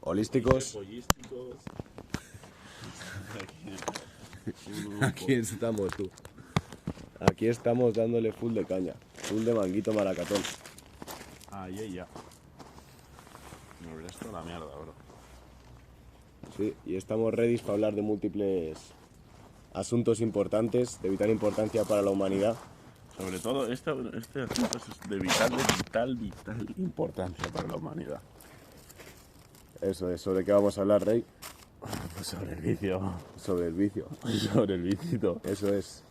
holísticos. Pollísticos. Aquí estamos, tú. Aquí estamos dándole full de caña, full de manguito maracatón. Ahí ya. Me hubiera esto la mierda, bro. Sí, y estamos ready para hablar de múltiples asuntos importantes, de vital importancia para la humanidad. Sobre todo, este asunto es de vital importancia para la humanidad. Eso es, ¿sobre qué vamos a hablar, Rey? Pues sobre el vicio. Sobre el vicio. Sobre el vicito. Eso es.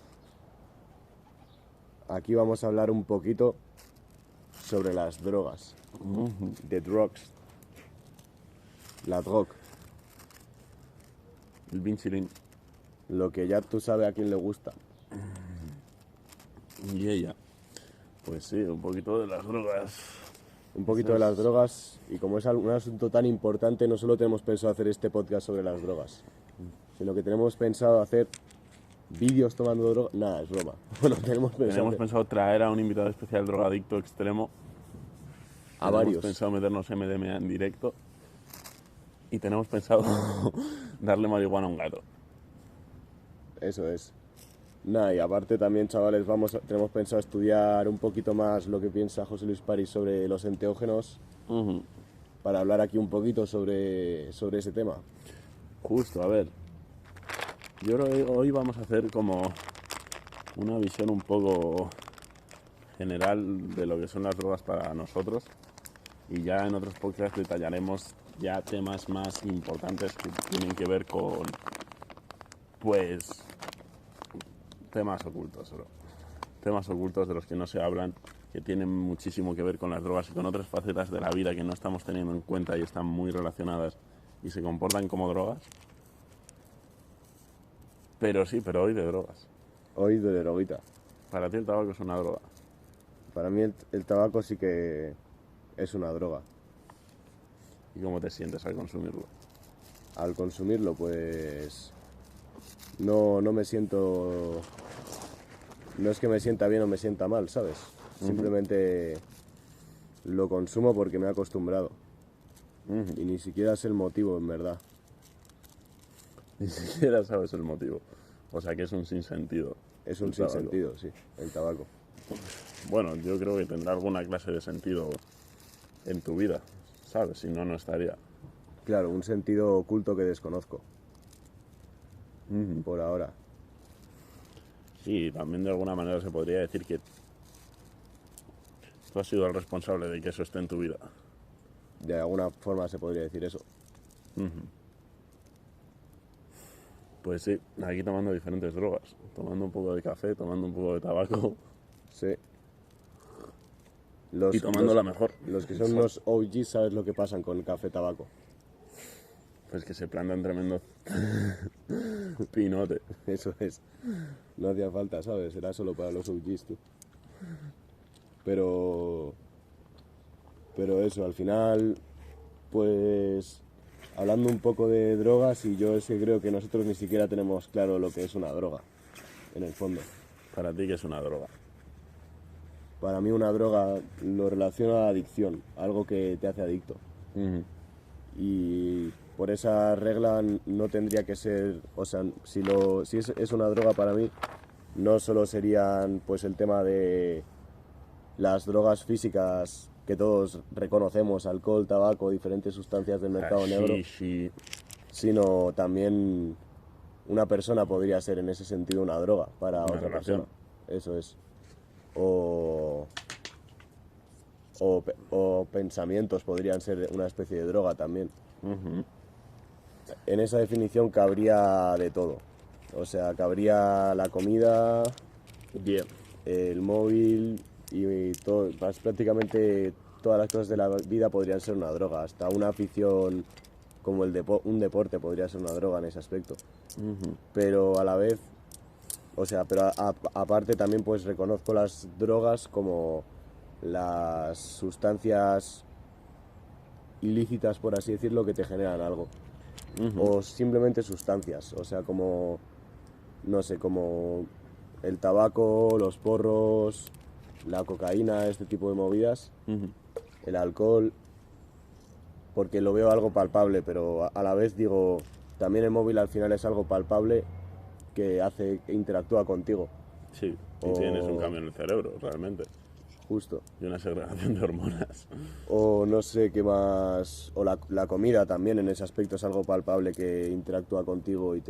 Aquí vamos a hablar un poquito sobre las drogas. The drugs. La droga. El vinchilín. Lo que ya tú sabes a quién le gusta. Y ella. Pues sí, un poquito de las drogas. Un poquito de las drogas, y como es un asunto tan importante, no solo tenemos pensado hacer este podcast sobre las drogas, sino que tenemos pensado hacer vídeos tomando drogas. Nada, es broma. Bueno, tenemos Pensado traer a un invitado especial drogadicto extremo. a varios. Tenemos pensado meternos MDMA en directo. Y tenemos pensado darle marihuana a un gato. Eso es. Nada, y aparte también, chavales, tenemos pensado estudiar un poquito más lo que piensa José Luis París sobre los enteógenos, para hablar aquí un poquito sobre ese tema. Justo, a ver. Yo creo que hoy vamos a hacer como una visión un poco general de lo que son las drogas para nosotros. Y ya en otros podcasts detallaremos ya temas más importantes que tienen que ver con, pues, temas ocultos, bro. Temas ocultos de los que no se hablan, que tienen muchísimo que ver con las drogas y con otras facetas de la vida que no estamos teniendo en cuenta y están muy relacionadas y se comportan como drogas. Pero sí, pero hoy de drogas. Hoy de droguita. Para ti el tabaco es una droga. Para mí el tabaco sí que es una droga. ¿Y cómo te sientes al consumirlo? Al consumirlo, pues no me siento... No es que me sienta bien o me sienta mal, ¿sabes? Simplemente lo consumo porque me he acostumbrado. Y ni siquiera es el motivo, en verdad. Ni siquiera sabes el motivo. O sea que es un sinsentido. Es un sinsentido, sí, el tabaco. Bueno, yo creo que tendrá alguna clase de sentido en tu vida, ¿sabes? Si no, no estaría. Claro, un sentido oculto que desconozco. Por ahora. Sí, también de alguna manera se podría decir que tú has sido el responsable de que eso esté en tu vida. De alguna forma se podría decir eso. Pues sí, aquí tomando diferentes drogas. Tomando un poco de café, tomando un poco de tabaco. Sí. Y tomando la mejor. Los que son unos OGs, ¿sabes lo que pasan con el café tabaco? Pues que se plantan tremendo pinote. Eso es. No hacía falta, ¿sabes? Era solo para los OGs, tú. Pero eso, al final, pues, hablando un poco de drogas, y yo es que creo que nosotros ni siquiera tenemos claro lo que es una droga, en el fondo. Para ti, ¿qué es una droga? Para mí una droga lo relaciono a la adicción, algo que te hace adicto. Y por esa regla no tendría que ser, o sea, si es una droga para mí, no solo serían pues el tema de las drogas físicas que todos reconocemos, alcohol, tabaco, diferentes sustancias del mercado negro, sino también una persona podría ser en ese sentido una droga para Una otra relación. persona. Eso es. O pensamientos podrían ser una especie de droga también. En esa definición cabría de todo. O sea, cabría la comida, el móvil y todo. Prácticamente todas las cosas de la vida podrían ser una droga. Hasta una afición como un deporte podría ser una droga en ese aspecto. Pero a la vez, o sea, pero aparte también pues reconozco las drogas como las sustancias ilícitas, por así decirlo, que te generan algo. O simplemente sustancias, o sea, como, no sé, como el tabaco, los porros, la cocaína, este tipo de movidas, el alcohol, porque lo veo algo palpable, pero a la vez digo, también el móvil al final es algo palpable que interactúa contigo. Sí, y tienes un cambio en el cerebro, realmente. Justo. Y una segregación de hormonas. O no sé qué más. O la comida también en ese aspecto es algo palpable que interactúa contigo y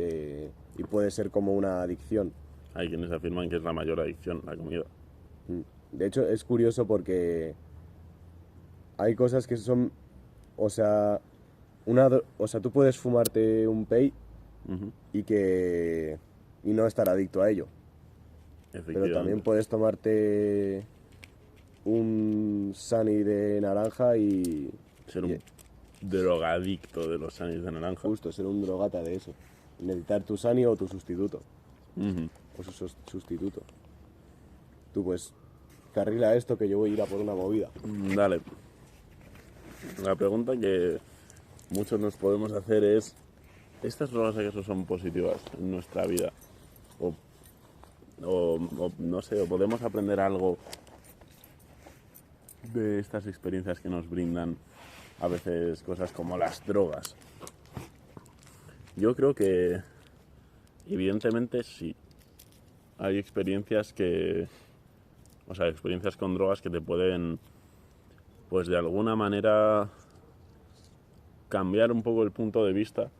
puede ser como una adicción. Hay quienes afirman que es la mayor adicción, la comida. De hecho, es curioso porque hay cosas que son. O sea, o sea, tú puedes fumarte un pey y no estar adicto a ello. Pero también puedes tomarte un Sunny de naranja y... Ser un drogadicto de los Sunnys de naranja. Justo, ser un drogata de eso. Necesitar tu Sunny o tu sustituto. O su sustituto. Tú pues, carrila esto que yo voy a ir a por una movida. Dale. La pregunta que muchos nos podemos hacer es, ¿estas drogas acaso son positivas en nuestra vida? O no sé, o podemos aprender algo de estas experiencias que nos brindan a veces cosas como las drogas. Yo creo que evidentemente sí. Hay experiencias experiencias con drogas que te pueden, pues de alguna manera, cambiar un poco el punto de vista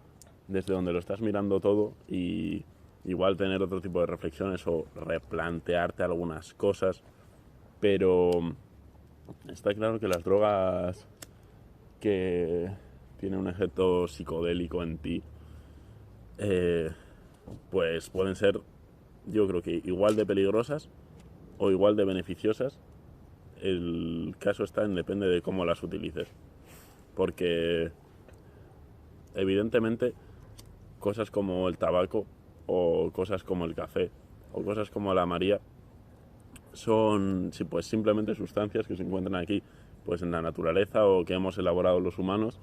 desde donde lo estás mirando todo y igual tener otro tipo de reflexiones o replantearte algunas cosas, pero está claro que las drogas que tienen un efecto psicodélico en ti, pues pueden ser, yo creo que igual de peligrosas o igual de beneficiosas. El caso depende de cómo las utilices, porque evidentemente cosas como el tabaco o cosas como el café o cosas como la María son pues simplemente sustancias que se encuentran aquí pues en la naturaleza o que hemos elaborado los humanos,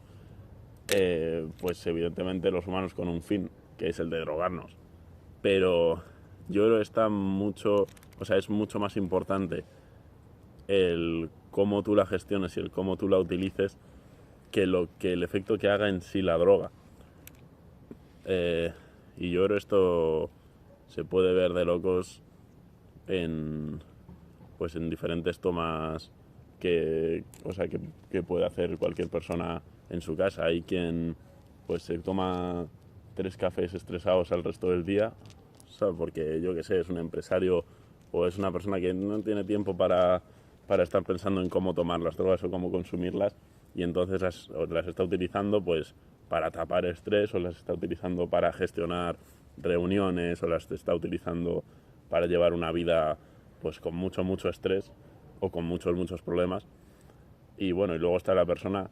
pues evidentemente los humanos con un fin, que es el de drogarnos. Pero yo creo que es mucho más importante el cómo tú la gestiones y el cómo tú la utilices que el efecto que haga en sí la droga. Y yo creo que esto se puede ver de locos en diferentes tomas que puede hacer cualquier persona en su casa. Hay quien pues se toma 3 cafés estresados al resto del día, ¿sabes? Porque yo que sé, es un empresario o es una persona que no tiene tiempo para estar pensando en cómo tomar las drogas o cómo consumirlas, y entonces las está utilizando pues para tapar estrés, o las está utilizando para gestionar reuniones, o las está utilizando para llevar una vida pues con mucho estrés o con muchos problemas. Y bueno, y luego está la persona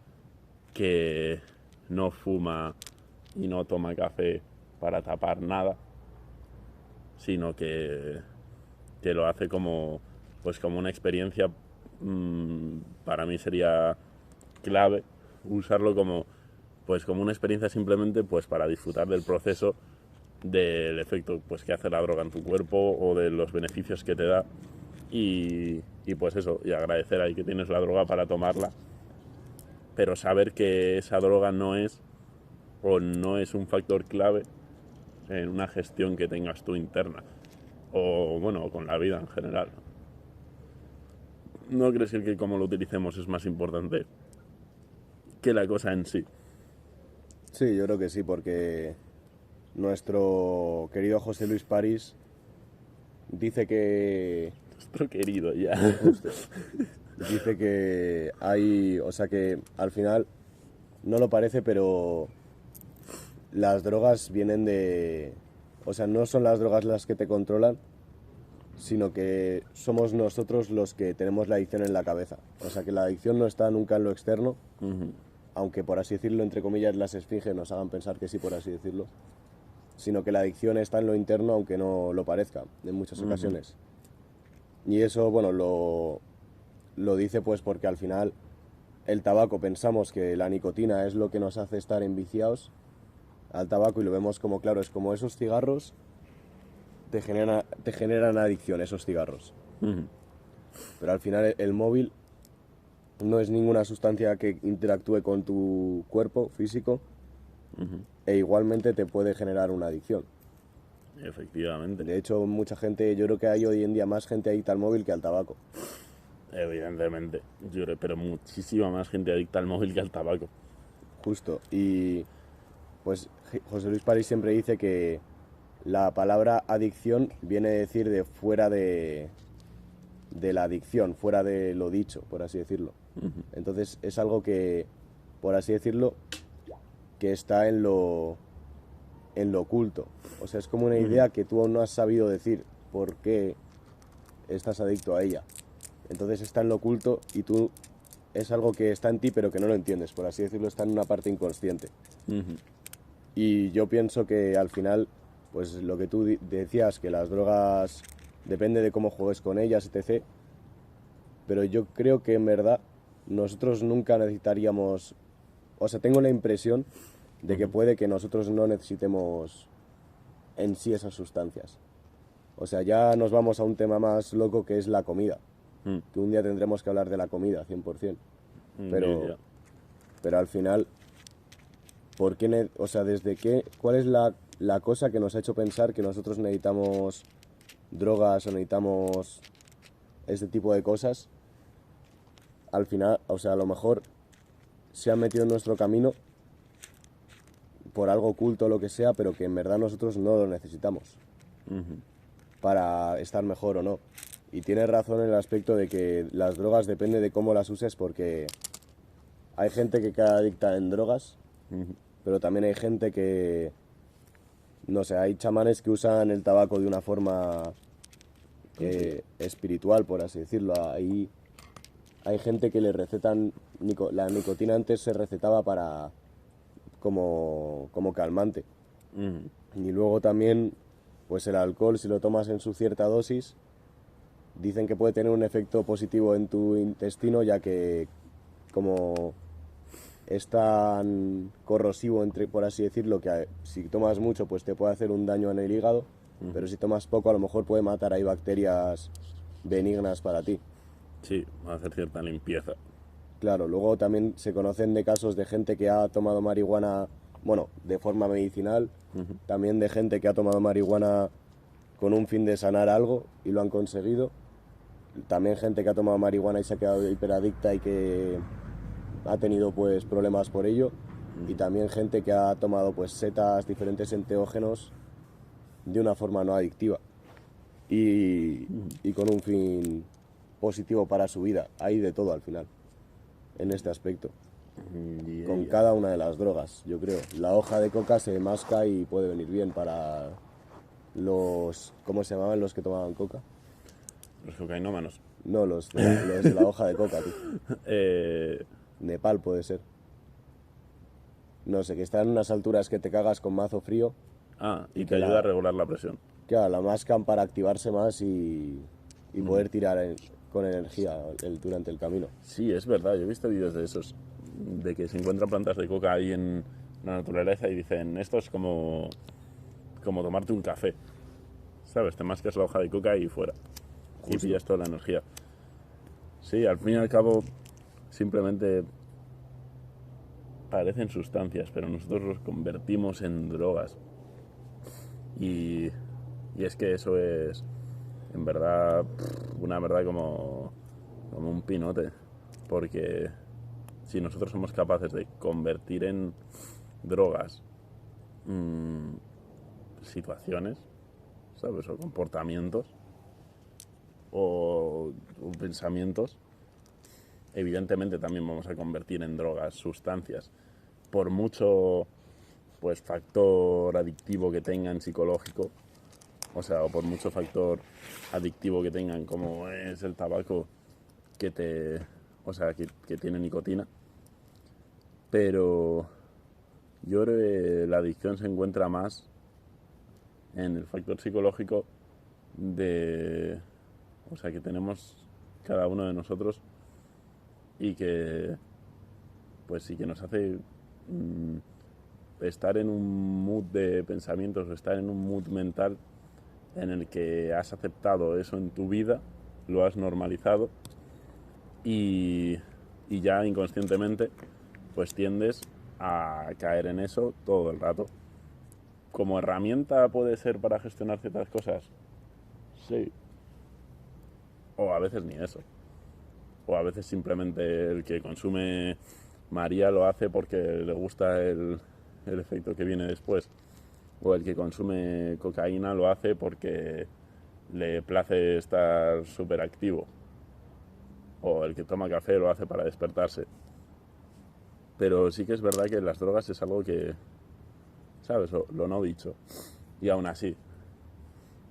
que no fuma y no toma café para tapar nada, sino que lo hace como una experiencia. Para mí sería clave usarlo como una experiencia simplemente pues para disfrutar del proceso, del efecto pues que hace la droga en tu cuerpo o de los beneficios que te da, y pues eso, y agradecer ahí que tienes la droga para tomarla, pero saber que esa droga no es un factor clave en una gestión que tengas tú interna o bueno, con la vida en general. ¿No crees que cómo lo utilicemos es más importante que la cosa en sí? Sí, yo creo que sí, porque nuestro querido José Luis París dice que... Nuestro querido ya. Justo, dice que hay... O sea que al final no lo parece, pero las drogas vienen de... O sea, no son las drogas las que te controlan, sino que somos nosotros los que tenemos la adicción en la cabeza. O sea que la adicción no está nunca en lo externo, aunque por así decirlo, entre comillas, las esfinges nos hagan pensar que sí, por así decirlo, sino que la adicción está en lo interno, aunque no lo parezca, en muchas ocasiones. Y eso, bueno, lo dice pues porque al final el tabaco, pensamos que la nicotina es lo que nos hace estar enviciados al tabaco, y lo vemos como, claro, es como esos cigarros te generan adicción, esos cigarros. Pero al final el móvil no es ninguna sustancia que interactúe con tu cuerpo físico e igualmente te puede generar una adicción. Efectivamente. De hecho, mucha gente, yo creo que hay hoy en día más gente adicta al móvil que al tabaco. Evidentemente, pero muchísima más gente adicta al móvil que al tabaco. Justo. Y pues José Luis París siempre dice que la palabra adicción viene a decir de fuera de la adicción, fuera de lo dicho, por así decirlo. Entonces es algo que, por así decirlo, que está en lo oculto. O sea, es como una idea que tú aún no has sabido decir por qué estás adicto a ella. Entonces está en lo oculto y tú es algo que está en ti pero que no lo entiendes, por así decirlo, está en una parte inconsciente. Y yo pienso que al final, pues lo que tú decías, que las drogas depende de cómo juegues con ellas, etc. Pero yo creo que en verdad nosotros nunca necesitaríamos, o sea, tengo la impresión de que puede que nosotros no necesitemos en sí esas sustancias. O sea, ya nos vamos a un tema más loco que es la comida. Que un día tendremos que hablar de la comida, 100%. Pero, pero al final, ¿por qué o sea, desde qué, cuál es la cosa que nos ha hecho pensar que nosotros necesitamos drogas o necesitamos este tipo de cosas? Al final, o sea, a lo mejor se han metido en nuestro camino por algo oculto o lo que sea, pero que en verdad nosotros no lo necesitamos para estar mejor o no. Y tienes razón en el aspecto de que las drogas depende de cómo las uses, porque hay gente que queda adicta en drogas, pero también hay gente que, no sé, hay chamanes que usan el tabaco de una forma espiritual, por así decirlo. Hay gente que le recetan, la nicotina antes se recetaba para como calmante. Y luego también, pues el alcohol, si lo tomas en su cierta dosis, dicen que puede tener un efecto positivo en tu intestino, ya que como es tan corrosivo, por así decirlo, que si tomas mucho pues te puede hacer un daño en el hígado, pero si tomas poco a lo mejor puede matar ahí bacterias benignas para ti. Sí, va a hacer cierta limpieza. Claro, luego también se conocen de casos de gente que ha tomado marihuana, bueno, de forma medicinal, también de gente que ha tomado marihuana con un fin de sanar algo y lo han conseguido. También gente que ha tomado marihuana y se ha quedado hiperadicta y que ha tenido pues problemas por ello. Y también gente que ha tomado pues setas, diferentes enteógenos de una forma no adictiva y con un fin positivo para su vida. Hay de todo al final en este aspecto. Con cada una de las drogas, yo creo. La hoja de coca se masca y puede venir bien para los... ¿Cómo se llamaban los que tomaban coca? Los cocainómanos. No, los de la hoja de coca, tío. Nepal puede ser. No sé, que están en unas alturas que te cagas con mazo frío. Y te ayuda a regular la presión. Claro, la mascan para activarse más y poder tirar con energía durante el camino. Sí, es verdad, yo he visto vídeos de esos, de que se encuentran plantas de coca ahí en la naturaleza y dicen, esto es como tomarte un café, ¿sabes? Te mascas la hoja de coca y fuera. Justo. Y pillas toda la energía. Sí, al fin y al cabo, simplemente parecen sustancias, pero nosotros los convertimos en drogas. Y es que eso es, en verdad, una verdad como un pinote. Porque si nosotros somos capaces de convertir en drogas situaciones, ¿sabes? O comportamientos o pensamientos, evidentemente también vamos a convertir en drogas sustancias. Por mucho pues factor adictivo que tengan psicológico, o sea, o por mucho factor adictivo que tengan como es el tabaco, que tiene nicotina. Pero yo creo que la adicción se encuentra más en el factor psicológico que tenemos cada uno de nosotros y que pues sí que nos hace estar en un mood de pensamientos o estar en un mood mental en el que has aceptado eso en tu vida, lo has normalizado y y ya inconscientemente pues tiendes a caer en eso todo el rato. Como herramienta puede ser para gestionar ciertas cosas, sí, o a veces ni eso, o a veces simplemente el que consume María lo hace porque le gusta el efecto que viene después, o el que consume cocaína lo hace porque le place estar súper activo, o el que toma café lo hace para despertarse. Pero sí que es verdad que las drogas es algo que, ¿sabes? Lo no dicho. Y aún así,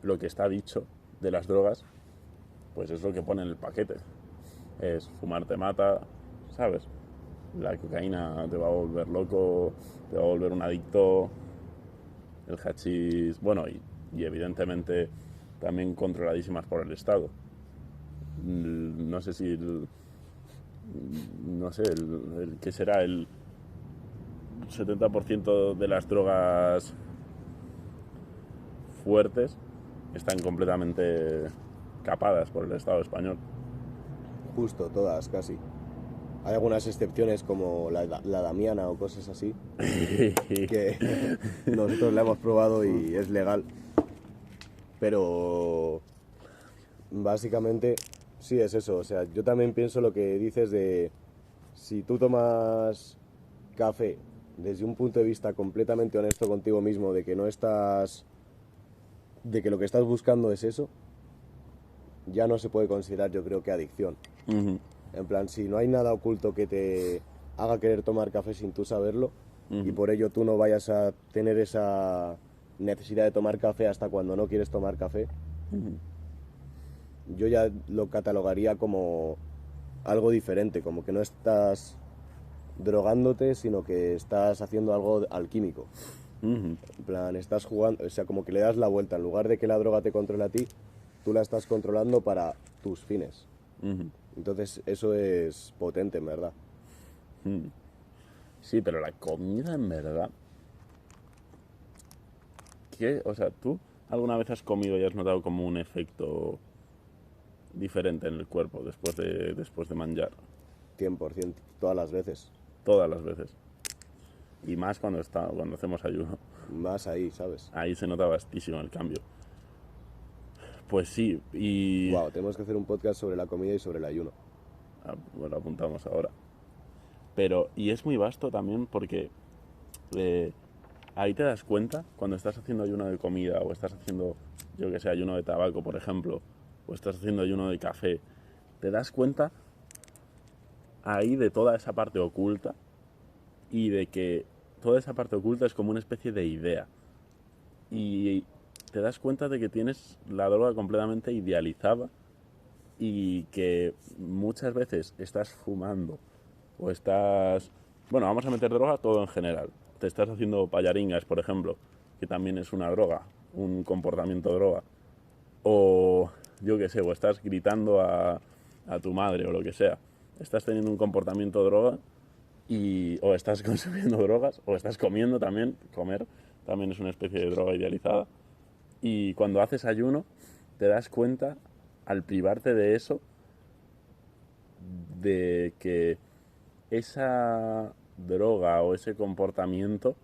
lo que está dicho de las drogas, pues es lo que pone en el paquete. Es fumar te mata, ¿sabes? La cocaína te va a volver loco, te va a volver un adicto. El hachís, bueno, y evidentemente también controladísimas por el Estado. No sé si no sé, ¿qué será? El 70% de las drogas fuertes están completamente capadas por el Estado español. Justo, todas, casi. Hay algunas excepciones como la Damiana o cosas así, que nosotros la hemos probado y es legal. Pero básicamente sí es eso. O sea, yo también pienso lo que dices de si tú tomas café desde un punto de vista completamente honesto contigo mismo, de que no estás, de que lo que estás buscando es eso, ya no se puede considerar, yo creo, que adicción. En plan, si no hay nada oculto que te haga querer tomar café sin tú saberlo, y por ello tú no vayas a tener esa necesidad de tomar café hasta cuando no quieres tomar café, yo ya lo catalogaría como algo diferente, como que no estás drogándote, sino que estás haciendo algo alquímico. En plan, estás jugando, o sea, como que le das la vuelta. En lugar de que la droga te controle a ti, tú la estás controlando para tus fines. Entonces, eso es potente, en verdad. Sí, pero la comida en verdad... ¿Qué? O sea, ¿tú alguna vez has comido y has notado como un efecto diferente en el cuerpo después de manjar? 100%, todas las veces. Todas las veces. Y más cuando hacemos ayuno. Más ahí, ¿sabes? Ahí se nota bastísimo el cambio. Pues sí, y... Wow, tenemos que hacer un podcast sobre la comida y sobre el ayuno. Lo apuntamos ahora. Pero, y es muy vasto también porque ahí te das cuenta cuando estás haciendo ayuno de comida o estás haciendo, yo que sé, ayuno de tabaco, por ejemplo, o estás haciendo ayuno de café, te das cuenta ahí de toda esa parte oculta y de que toda esa parte oculta es como una especie de idea. Y te das cuenta de que tienes la droga completamente idealizada y que muchas veces estás fumando o estás... Bueno, vamos a meter droga todo en general. Te estás haciendo payaringas, por ejemplo, que también es una droga, un comportamiento droga. O yo qué sé, o estás gritando a tu madre o lo que sea. Estás teniendo un comportamiento droga o estás consumiendo drogas o estás comiendo también. Comer también es una especie de droga idealizada. Y cuando haces ayuno te das cuenta, al privarte de eso, de que esa droga o ese comportamiento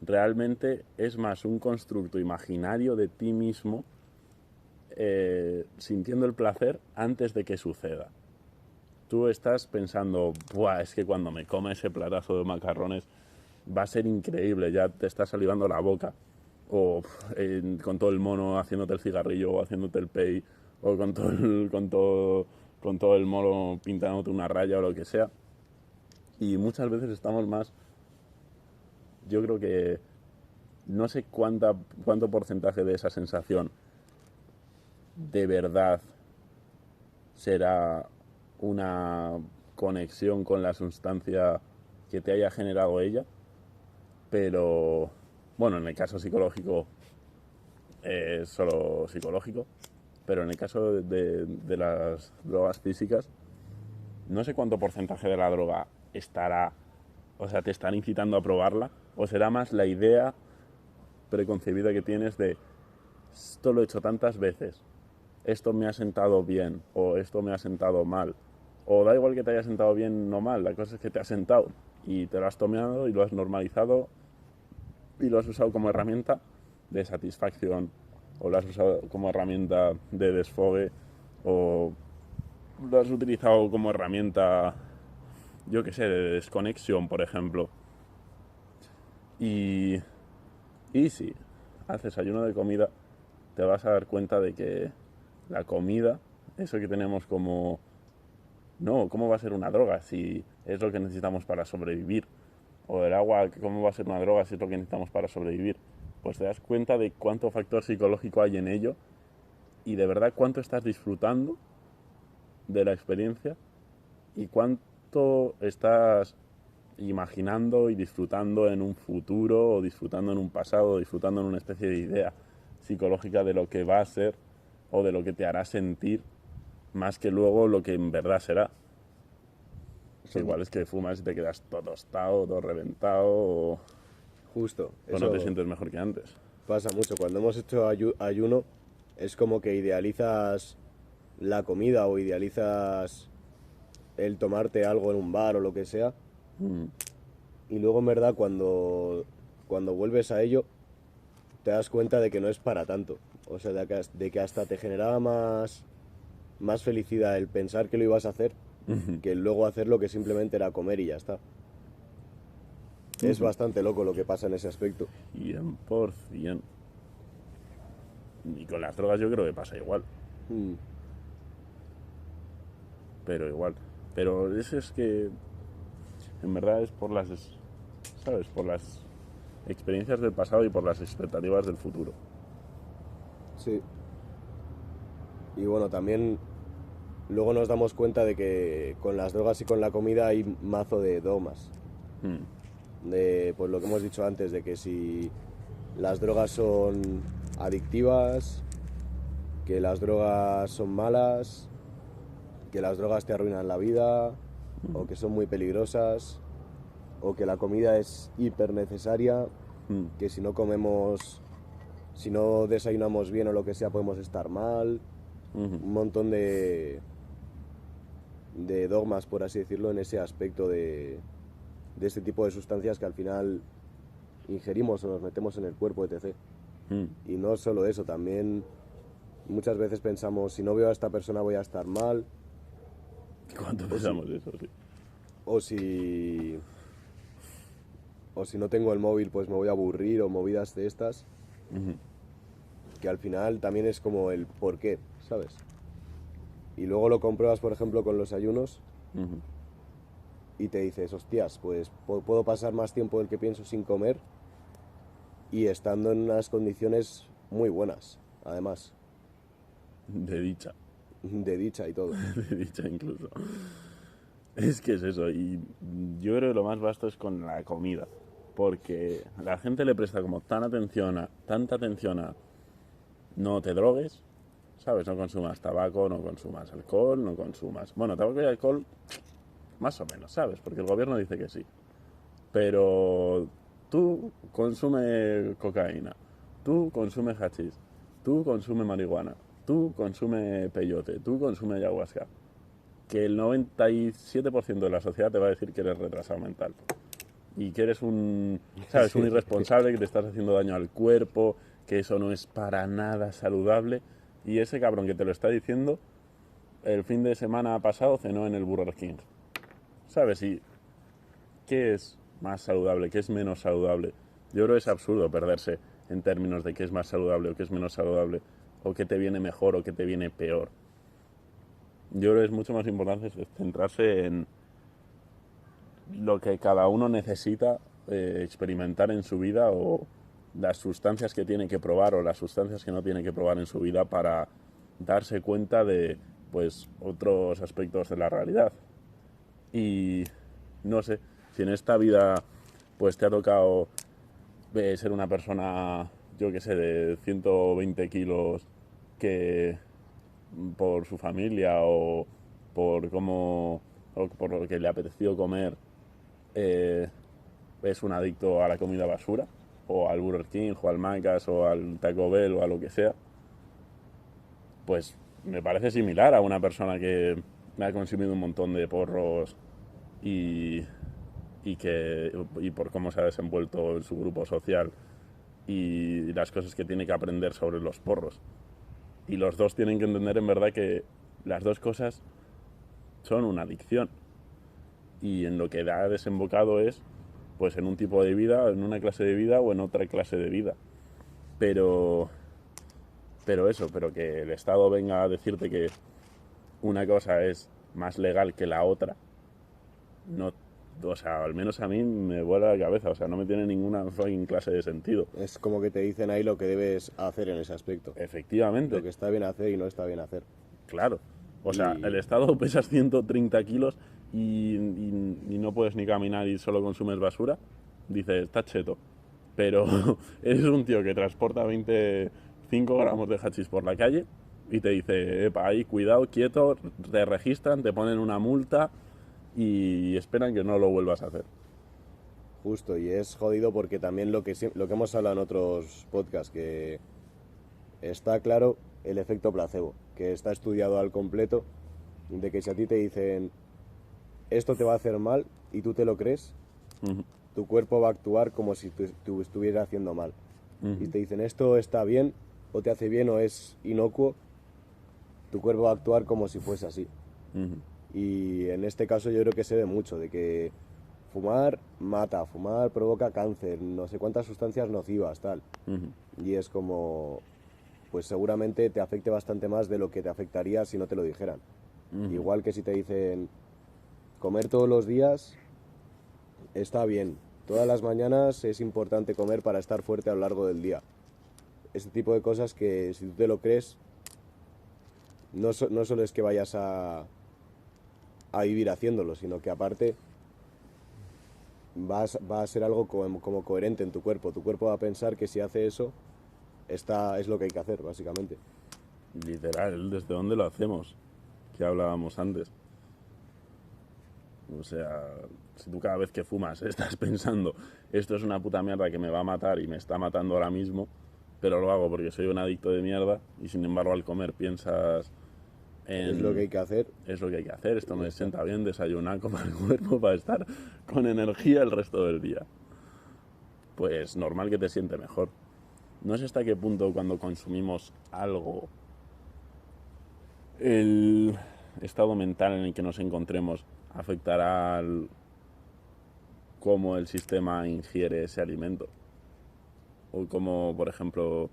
realmente es más un constructo imaginario de ti mismo, sintiendo el placer antes de que suceda. Tú estás pensando, buah, es que cuando me coma ese platazo de macarrones va a ser increíble, ya te está salivando la boca. O con todo el mono haciéndote el cigarrillo o haciéndote el pay, o con todo el mono pintándote una raya o lo que sea. Y muchas veces estamos más, yo creo que no sé cuánto porcentaje de esa sensación de verdad será una conexión con la sustancia que te haya generado ella, pero bueno, en el caso psicológico es solo psicológico, pero en el caso de las drogas físicas, no sé cuánto porcentaje de la droga estará, o sea, te están incitando a probarla, o será más la idea preconcebida que tienes de esto lo he hecho tantas veces, esto me ha sentado bien o esto me ha sentado mal, O da igual que te haya sentado bien o mal, la cosa es que te has sentado y te lo has tomado y lo has normalizado y lo has usado como herramienta de satisfacción, o lo has usado como herramienta de desfogue, o lo has utilizado como herramienta, yo qué sé, de desconexión, por ejemplo. Y si haces ayuno de comida, te vas a dar cuenta de que la comida, eso que tenemos como... No, ¿cómo va a ser una droga si es lo que necesitamos para sobrevivir? O el agua, ¿cómo va a ser una droga si es lo que necesitamos para sobrevivir? Pues te das cuenta de cuánto factor psicológico hay en ello y de verdad cuánto estás disfrutando de la experiencia y cuánto estás imaginando y disfrutando en un futuro, o disfrutando en un pasado, o disfrutando en una especie de idea psicológica de lo que va a ser o de lo que te hará sentir, más que luego lo que en verdad será. Son- Igual es que fumas y te quedas todo tostado, todo reventado, Justo, o no te eso sientes mejor que antes. pasa mucho. Cuando hemos hecho ayuno, es como que idealizas la comida o idealizas el tomarte algo en un bar o lo que sea. Y luego, en verdad, cuando vuelves a ello, te das cuenta de que no es para tanto. O sea, de que hasta te generaba más felicidad el pensar que lo ibas a hacer que el luego hacerlo, que simplemente era comer y ya está. Es bastante loco lo que pasa en ese aspecto. 100%. Y con las drogas yo creo que pasa igual. Mm, Pero igual. Pero eso es que en verdad es por las, ¿sabes? Por las experiencias del pasado y por las expectativas del futuro. sí. Y bueno, también luego nos damos cuenta de que con las drogas y con la comida hay mazo de dogmas. De pues lo que hemos dicho antes, de que si las drogas son adictivas, que las drogas son malas, que las drogas te arruinan la vida, o que son muy peligrosas, o que la comida es hiper necesaria, que si no comemos, si no desayunamos bien o lo que sea, podemos estar mal. Un montón de dogmas, por así decirlo, en ese aspecto de este tipo de sustancias que al final ingerimos o nos metemos en el cuerpo, etc. Y no solo eso, también muchas veces pensamos, si no veo a esta persona voy a estar mal, ¿Cuánto pensamos eso? Sí. o si, o si no tengo el móvil pues me voy a aburrir, o movidas de estas, que al final también es como el por qué, ¿sabes? Y luego lo compruebas, por ejemplo, con los ayunos y te dices, hostias, pues puedo pasar más tiempo del que pienso sin comer y estando en unas condiciones muy buenas, además, De dicha. de dicha y todo. De dicha incluso. Es que es eso. Y yo creo que lo más vasto es con la comida. Porque la gente le presta como tanta atención a no te drogues, ¿sabes? No consumas tabaco, no consumas alcohol, no consumas... Bueno, tabaco y alcohol, más o menos, ¿sabes? Porque el gobierno dice que sí. Pero tú consume cocaína, tú consume hachís, tú consume marihuana, tú consume peyote, tú consume ayahuasca. Que el 97% de la sociedad te va a decir que eres retrasado mental. Y que eres un, ¿sabes? Un irresponsable, que te estás haciendo daño al cuerpo, que eso no es para nada saludable. Y ese cabrón que te lo está diciendo, el fin de semana pasado cenó en el Burger King. ¿Sabes? Y ¿qué es más saludable? ¿Qué es menos saludable? Yo creo que es absurdo perderse en términos de qué es más saludable o qué es menos saludable, o qué te viene mejor o qué te viene peor. Yo creo que es mucho más importante centrarse en lo que cada uno necesita experimentar en su vida, o las sustancias que tiene que probar o las sustancias que no tiene que probar en su vida, para darse cuenta de pues otros aspectos de la realidad. Y no sé, si en esta vida pues te ha tocado ser una persona, yo que sé, de 120 kilos, que por su familia o por cómo, o por lo que le ha apetecido comer, eh, es un adicto a la comida basura, o al Burger King, o al Macas, o al Taco Bell, o a lo que sea, pues me parece similar a una persona que me ha consumido un montón de porros y por cómo se ha desenvuelto en su grupo social y las cosas que tiene que aprender sobre los porros. Y los dos tienen que entender en verdad que las dos cosas son una adicción. Y en lo que ha desembocado es pues en un tipo de vida, en una clase de vida o en otra clase de vida. Pero que el Estado venga a decirte que una cosa es más legal que la otra, no, o sea, al menos a mí me vuela la cabeza, o sea, no me tiene ninguna fucking clase de sentido. Es como que te dicen ahí lo que debes hacer en ese aspecto. Efectivamente. Lo que está bien hacer y no está bien hacer. Claro. O sea, el Estado pesas 130 kilos y no puedes ni caminar y solo consumes basura. Dices, está cheto. Pero eres un tío que transporta 25 gramos de hachís por la calle y te dice, epa, ahí, cuidado, quieto, te registran, te ponen una multa y esperan que no lo vuelvas a hacer. Justo, y es jodido porque también lo que hemos hablado en otros podcasts, que está claro el efecto placebo, que está estudiado al completo, de que si a ti te dicen esto te va a hacer mal y tú te lo crees, tu cuerpo va a actuar como si tú estuvieras haciendo mal. Y te dicen esto está bien, o te hace bien, o es inocuo, tu cuerpo va a actuar como si fuese así. Y en este caso yo creo que se ve mucho, de que fumar mata, fumar provoca cáncer, no sé cuántas sustancias nocivas, tal. Y es como, pues seguramente te afecte bastante más de lo que te afectaría si no te lo dijeran. Igual que si te dicen, comer todos los días está bien, todas las mañanas es importante comer para estar fuerte a lo largo del día. Ese tipo de cosas que si tú te lo crees, no solo es que vayas a vivir haciéndolo, sino que aparte va a ser algo como coherente en tu cuerpo. Tu cuerpo va a pensar que si hace eso, es lo que hay que hacer, básicamente. Literal, ¿desde dónde lo hacemos? Que hablábamos antes. O sea, si tú cada vez que fumas estás pensando, esto es una puta mierda que me va a matar y me está matando ahora mismo, pero lo hago porque soy un adicto de mierda y sin embargo al comer piensas en... Es lo que hay que hacer. Es lo que hay que hacer, esto me sienta bien, desayunar, comer el cuerpo para estar con energía el resto del día. Pues normal que te siente mejor. No sé hasta qué punto cuando consumimos algo el estado mental en el que nos encontremos afectará al cómo el sistema ingiere ese alimento. O cómo, por ejemplo,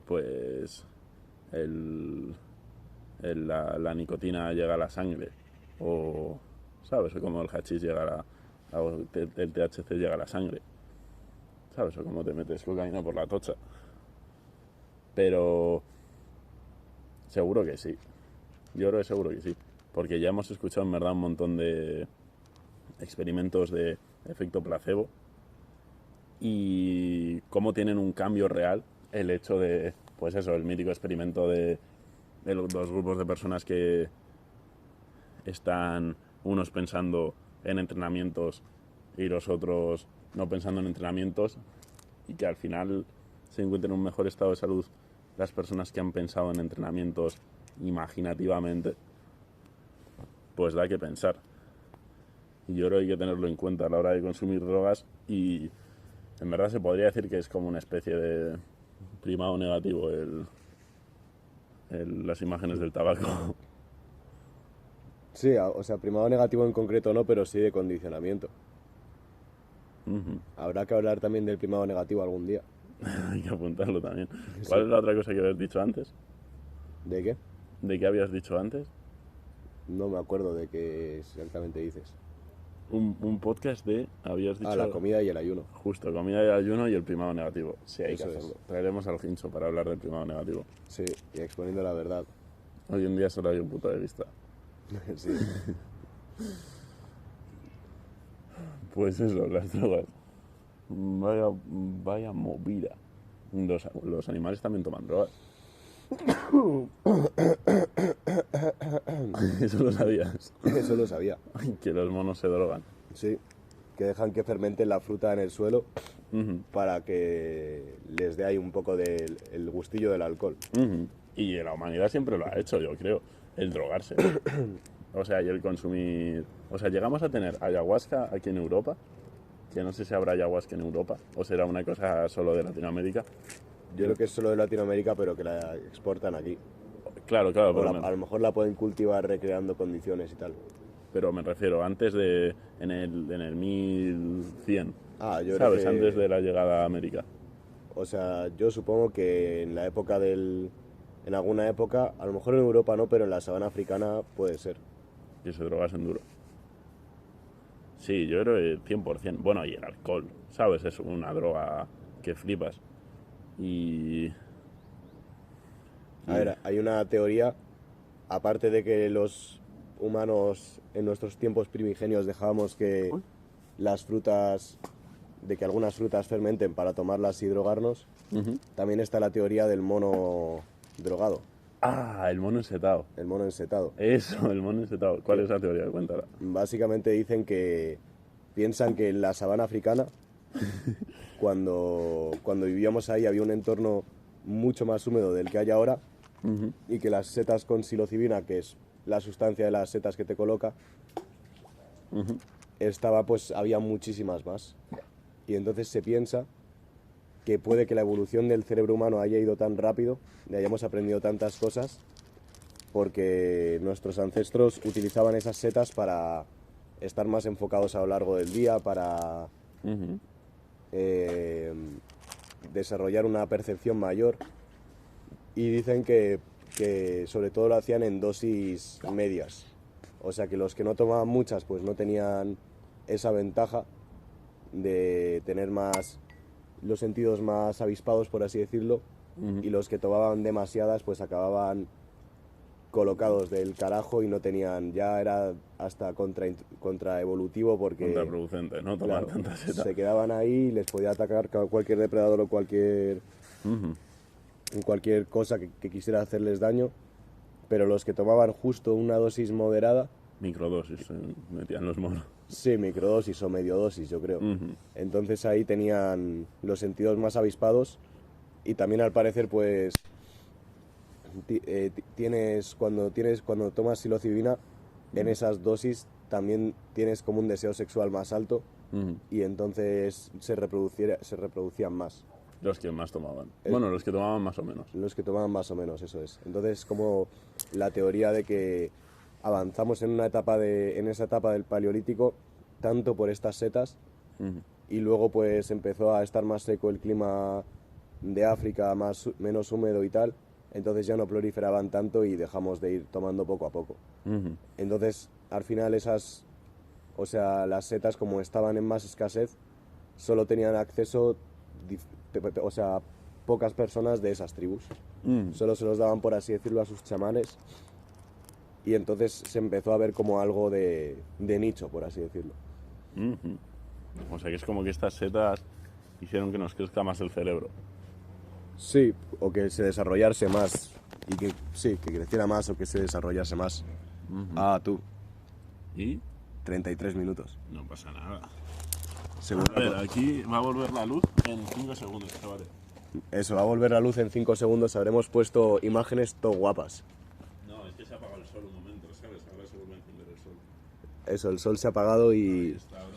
pues la nicotina llega a la sangre. O, ¿sabes? O cómo el hachís llega el THC llega a la sangre. ¿Sabes? O cómo te metes cocaína por la tocha. Pero seguro que sí. Yo creo que seguro que sí. Porque ya hemos escuchado en verdad un montón de experimentos de efecto placebo y cómo tienen un cambio real el hecho de, pues eso, el mítico experimento de los dos grupos de personas que están unos pensando en entrenamientos y los otros no pensando en entrenamientos y que al final se encuentren en un mejor estado de salud las personas que han pensado en entrenamientos imaginativamente, pues da que pensar. Y yo creo que hay que tenerlo en cuenta a la hora de consumir drogas y en verdad se podría decir que es como una especie de primado negativo las imágenes del tabaco. Sí, o sea, primado negativo en concreto no, pero sí de condicionamiento. Habrá que hablar también del primado negativo algún día. Hay que apuntarlo también. ¿Cuál es la otra cosa que habías dicho antes? ¿De qué? ¿De qué habías dicho antes? No me acuerdo de qué exactamente dices. Un podcast de, habías dicho... La comida y el ayuno. Justo, comida y ayuno y el primado negativo. Sí, hay Eso que hacerlo. es. Traeremos al Hincho para hablar del primado negativo. Sí, y exponiendo la verdad. Hoy en día solo hay un punto de vista. Sí. Pues eso, las drogas. Vaya movida. Los animales también toman drogas. Eso lo sabías. Eso lo sabía. Que los monos se drogan. Sí, que dejan que fermente la fruta en el suelo para que les dé ahí un poco del el gustillo del alcohol. Y la humanidad siempre lo ha hecho, yo creo. el drogarse. O sea, y el consumir... O sea, llegamos a tener ayahuasca aquí en Europa, que no sé si habrá ayahuasca en Europa, o será una cosa solo de Latinoamérica. Yo creo que es solo de Latinoamérica, pero que la exportan aquí. Claro, claro, O a lo mejor la pueden cultivar recreando condiciones y tal. pero me refiero antes de... en el 1100, Yo ¿sabes? creo que... Antes de la llegada a América. O sea, yo supongo que en la época del... En alguna época, a lo mejor en Europa no, pero en la sabana africana puede ser. Que se drogasen duro. Sí, yo creo que 100%. Bueno, y el alcohol, ¿sabes? Es una droga que flipas. Y... A ver, hay una teoría, aparte de que los humanos en nuestros tiempos primigenios dejábamos que Uy. las frutas, de que algunas frutas fermenten para tomarlas y drogarnos, también está la teoría del mono drogado, Ah, el mono ensetado. el mono ensetado. Eso, el mono ensetado. ¿Cuál es la teoría? Cuéntala. Básicamente dicen que piensan que en la sabana africana, cuando vivíamos ahí, había un entorno mucho más húmedo del que hay ahora y que las setas con psilocibina, que es la sustancia de las setas que te coloca, había muchísimas más. Y entonces se piensa que puede que la evolución del cerebro humano haya ido tan rápido, y hayamos aprendido tantas cosas, porque nuestros ancestros utilizaban esas setas para estar más enfocados a lo largo del día, para desarrollar una percepción mayor. Y dicen que sobre todo lo hacían en dosis medias. O sea que los que no tomaban muchas pues no tenían esa ventaja de tener más los sentidos más avispados, por así decirlo, y los que tomaban demasiadas pues acababan colocados del carajo y no tenían, ya era hasta contraevolutivo porque Contraproducente, ¿no? Tomar claro, tanta seta. se quedaban ahí y les podía atacar cualquier depredador o cualquier cosa que quisiera hacerles daño, pero los que tomaban justo una dosis moderada, Microdosis se metían los monos. sí, microdosis o mediodosis, yo creo. Entonces ahí tenían los sentidos más avispados y también al parecer pues cuando tomas psilocibina en esas dosis también tienes como un deseo sexual más alto y entonces se reproducían más. Los que más tomaban. Bueno, los que tomaban más o menos. Los que tomaban más o menos, eso es. Entonces, como la teoría de que avanzamos en esa etapa del Paleolítico, tanto por estas setas, y luego pues empezó a estar más seco el clima de África, menos húmedo y tal, entonces ya no proliferaban tanto y dejamos de ir tomando poco a poco. Entonces, al final las setas como estaban en más escasez, solo tenían acceso pocas personas de esas tribus. Solo se los daban, por así decirlo, a sus chamanes. Y entonces se empezó a ver como algo de nicho, por así decirlo. O sea que es como que estas setas hicieron que nos crezca más el cerebro. Sí, o que se desarrollase más. Y que creciera más o que se desarrollase más. Tú. ¿Y? 33 minutos. No pasa nada. Seguro. A ver, aquí va a volver la luz en 5 segundos, chavales. Eso, va a volver la luz en 5 segundos. Habremos puesto imágenes todo guapas. No, es que se ha apagado el sol un momento, ¿sabes? Ahora se vuelve a encender el sol. Eso, el sol se ha apagado Ahí está, ahora.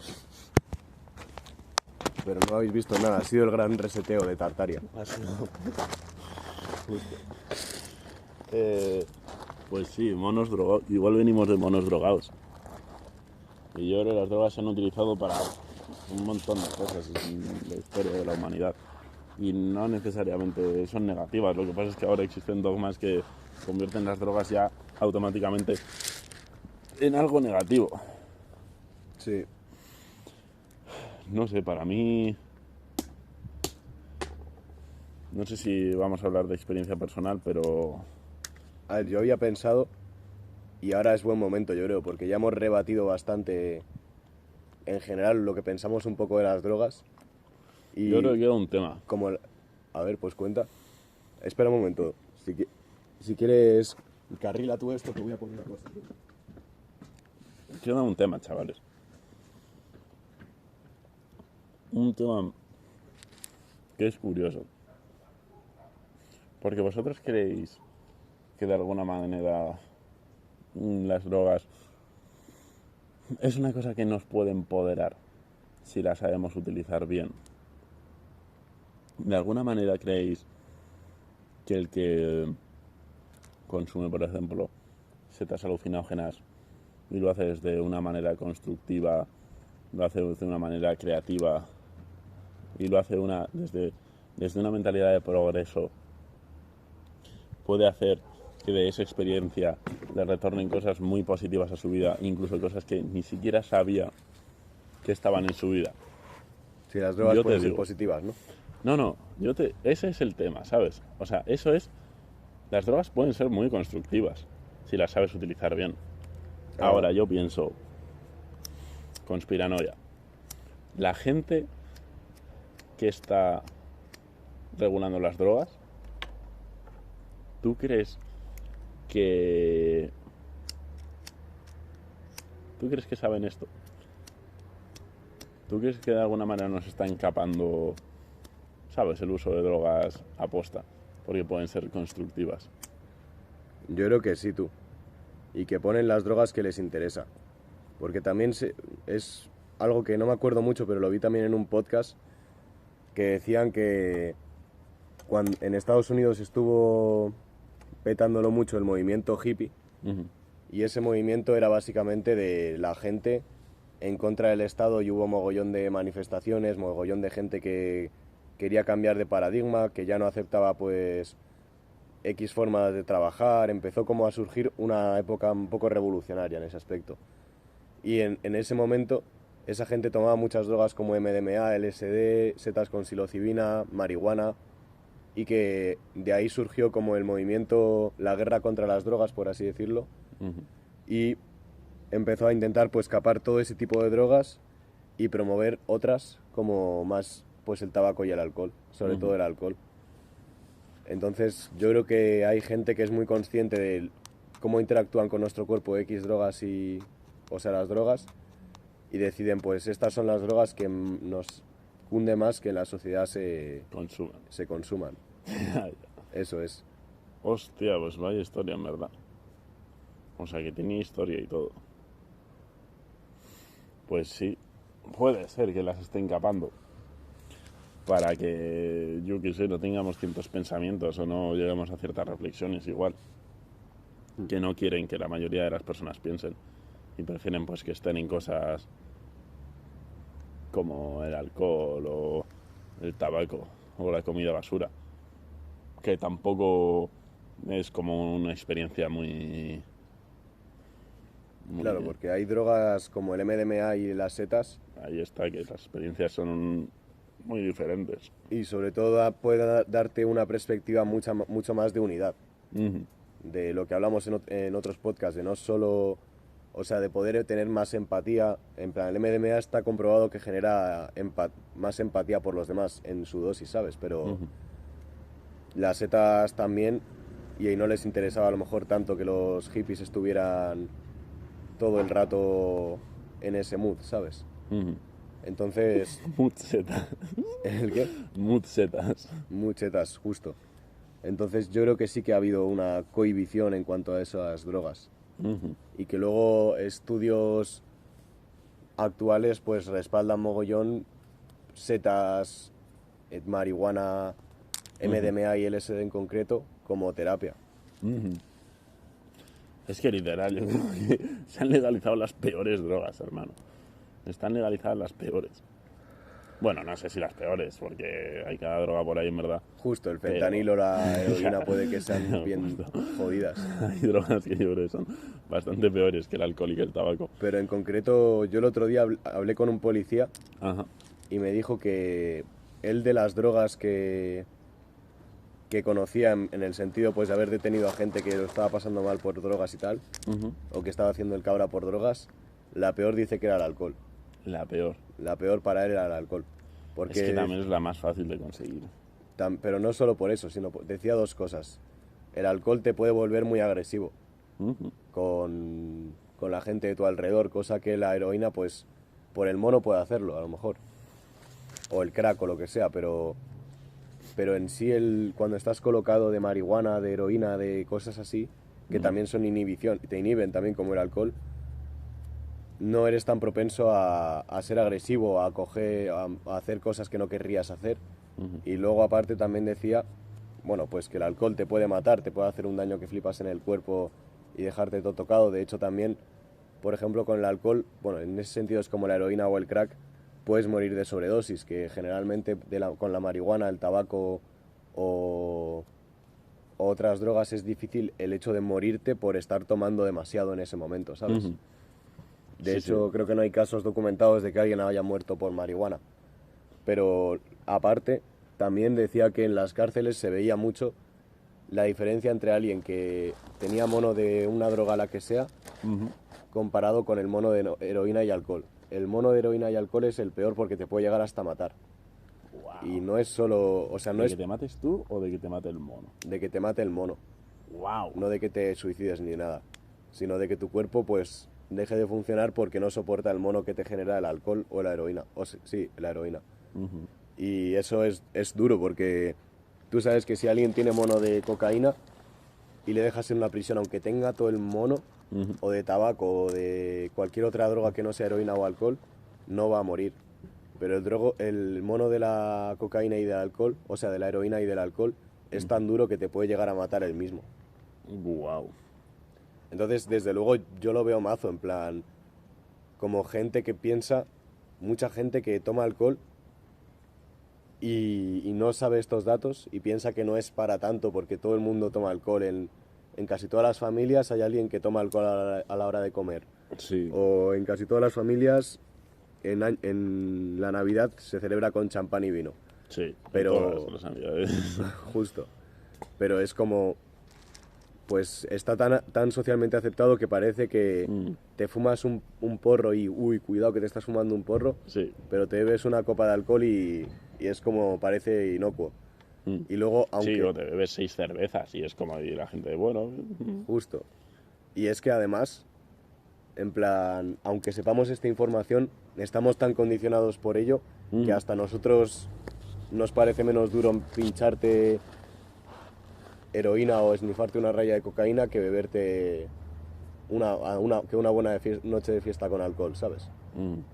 pero no habéis visto nada. Ha sido el gran reseteo de Tartaria. Pues sí, monos drogados. Igual venimos de monos drogados. Y yo creo que las drogas se han utilizado para un montón de cosas en la historia de la humanidad. Y no necesariamente son negativas. Lo que pasa es que ahora existen dogmas que convierten las drogas ya automáticamente en algo negativo. Sí. No sé, para mí... No sé si vamos a hablar de experiencia personal, pero... A ver, yo había pensado, y ahora es buen momento, yo creo, porque ya hemos rebatido bastante, en general, lo que pensamos un poco de las drogas. Y yo creo que queda un tema. A ver, pues cuenta. Espera un momento. Si quieres, carrila tú esto, te voy a poner una cosa. Queda un tema, chavales. Un tema que es curioso. Porque vosotros creéis que de alguna manera las drogas es una cosa que nos puede empoderar si la sabemos utilizar bien. ¿De alguna manera creéis que el que consume, por ejemplo, setas alucinógenas y lo hace desde una manera constructiva, lo hace de una manera creativa y lo hace desde una mentalidad de progreso, puede hacer que de esa experiencia le retornen cosas muy positivas a su vida, incluso cosas que ni siquiera sabía que estaban en su vida? Si las drogas Yo te pueden ser digo, positivas, ¿no? no, ese es el tema, ¿sabes? O sea, las drogas pueden ser muy constructivas si las sabes utilizar bien. Ahora yo pienso, conspiranoia, la gente que está regulando las drogas, ¿tú crees que saben esto? ¿Tú crees que de alguna manera nos está encapando, sabes, el uso de drogas aposta? Porque pueden ser constructivas. Yo creo que sí, tú. Y que ponen las drogas que les interesa. Porque también es algo que no me acuerdo mucho, pero lo vi también en un podcast, que decían que cuando en Estados Unidos estuvo petándolo mucho el movimiento hippie, Uh-huh. y ese movimiento era básicamente de la gente en contra del Estado, y hubo mogollón de manifestaciones, mogollón de gente que quería cambiar de paradigma, que ya no aceptaba pues X formas de trabajar. Empezó como a surgir una época un poco revolucionaria en ese aspecto. Y en ese momento esa gente tomaba muchas drogas como MDMA, LSD, setas con psilocibina, marihuana, y que de ahí surgió como el movimiento, la guerra contra las drogas, por así decirlo, Uh-huh. y empezó a intentar pues capar todo ese tipo de drogas y promover otras como más pues el tabaco y el alcohol, sobre Uh-huh. todo el alcohol. Entonces yo creo que hay gente que es muy consciente de cómo interactúan con nuestro cuerpo X drogas y, o sea, las drogas, y deciden pues estas son las drogas que nos cunde más que en la sociedad Consumen. se consuman. Eso es. Hostia, pues vaya historia, en verdad. O sea, que tiene historia y todo. Pues sí, puede ser que las estén capando para que, yo qué sé, no tengamos ciertos pensamientos o no lleguemos a ciertas reflexiones igual, que no quieren que la mayoría de las personas piensen y prefieren pues que estén en cosas como el alcohol o el tabaco o la comida basura, que tampoco es como una experiencia muy Claro, porque hay drogas como el MDMA y las setas, ahí está, que las experiencias son muy diferentes. y sobre todo puede darte una perspectiva mucho más de unidad, Uh-huh. de lo que hablamos en otros podcasts, de no solo, o sea, de poder tener más empatía. En plan, el MDMA está comprobado que genera más empatía por los demás en su dosis, ¿sabes? Pero Uh-huh. las setas también, y ahí no les interesaba a lo mejor tanto que los hippies estuvieran todo el rato en ese mood, ¿sabes? Uh-huh. Entonces, Mutsetas. ¿el qué? Mutsetas. Muchetas, justo. Entonces yo creo que sí que ha habido una cohibición en cuanto a esas drogas. Uh-huh. Y que luego estudios actuales pues respaldan mogollón setas, marihuana, MDMA y LSD en concreto como terapia. Uh-huh. Es que literal, yo creo que se han legalizado las peores drogas, hermano. Están legalizadas las peores. Bueno, no sé si las peores, porque hay cada droga por ahí, en verdad. Justo, el Pero- fentanilo, la heroína puede que sean Pero bien justo. jodidas. Hay drogas que yo creo que son bastante peores que el alcohol y que el tabaco. Pero en concreto, yo el otro día hablé con un policía Ajá. y me dijo que él, de las drogas que conocía en el sentido pues de haber detenido a gente que lo estaba pasando mal por drogas y tal, Uh-huh. o que estaba haciendo el cabra por drogas, la peor dice que era el alcohol. La peor. La peor para él era el alcohol. Porque Es que también es la más fácil de conseguir. pero no solo por eso, sino decía dos cosas. El alcohol te puede volver muy agresivo Uh-huh. con la gente de tu alrededor, cosa que la heroína pues por el mono puede hacerlo a lo mejor, o el crack o lo que sea, pero en sí cuando estás colocado de marihuana, de heroína, de cosas así, que también son inhibición, te inhiben también como el alcohol, no eres tan propenso a ser agresivo, a hacer cosas que no querrías hacer. Y luego aparte también decía, bueno, pues que el alcohol te puede matar, te puede hacer un daño que flipas en el cuerpo y dejarte todo tocado. De hecho también, por ejemplo, con el alcohol, bueno, en ese sentido es como la heroína o el crack, puedes morir de sobredosis, que generalmente con la marihuana, el tabaco o otras drogas es difícil el hecho de morirte por estar tomando demasiado en ese momento, ¿sabes? De hecho, creo que no hay casos documentados de que alguien haya muerto por marihuana. Pero aparte, también decía que en las cárceles se veía mucho la diferencia entre alguien que tenía mono de una droga la que sea, comparado con el mono de heroína y alcohol. El mono de heroína y alcohol es el peor porque te puede llegar hasta matar. Wow. Y no es solo, o sea, no ¿De es que te mates tú o de que te mate el mono? de que te mate el mono, Wow. no de que te suicides ni nada, sino de que tu cuerpo pues deje de funcionar porque no soporta el mono que te genera el alcohol o la heroína. Sí, la heroína. Y eso es duro porque tú sabes que si alguien tiene mono de cocaína y le dejas en una prisión, aunque tenga todo el mono, o de tabaco, o de cualquier otra droga que no sea heroína o alcohol, no va a morir. Pero el mono de la cocaína y del alcohol, o sea, de la heroína y del alcohol, es tan duro que te puede llegar a matar él mismo. Wow. Entonces, desde luego, yo lo veo mazo, en plan, como gente que piensa, mucha gente que toma alcohol y no sabe estos datos y piensa que no es para tanto porque todo el mundo toma alcohol. En casi todas las familias hay alguien que toma alcohol a la hora de comer. Sí. O en casi todas las familias, en la Navidad se celebra con champán y vino. Sí. Pero- Todas las navidades. Justo. Pero es como, pues está tan socialmente aceptado que parece que te fumas un porro y, uy, cuidado que te estás fumando un porro, Sí. pero te bebes una copa de alcohol y es como, parece inocuo. Y luego, aunque... Sí, o te bebes 6 cervezas y es como y la gente, bueno. Justo. Y es que además, en plan, aunque sepamos esta información, estamos tan condicionados por ello que hasta nosotros nos parece menos duro pincharte heroína o esnifarte una raya de cocaína que beberte que una buena noche de fiesta con alcohol, ¿sabes?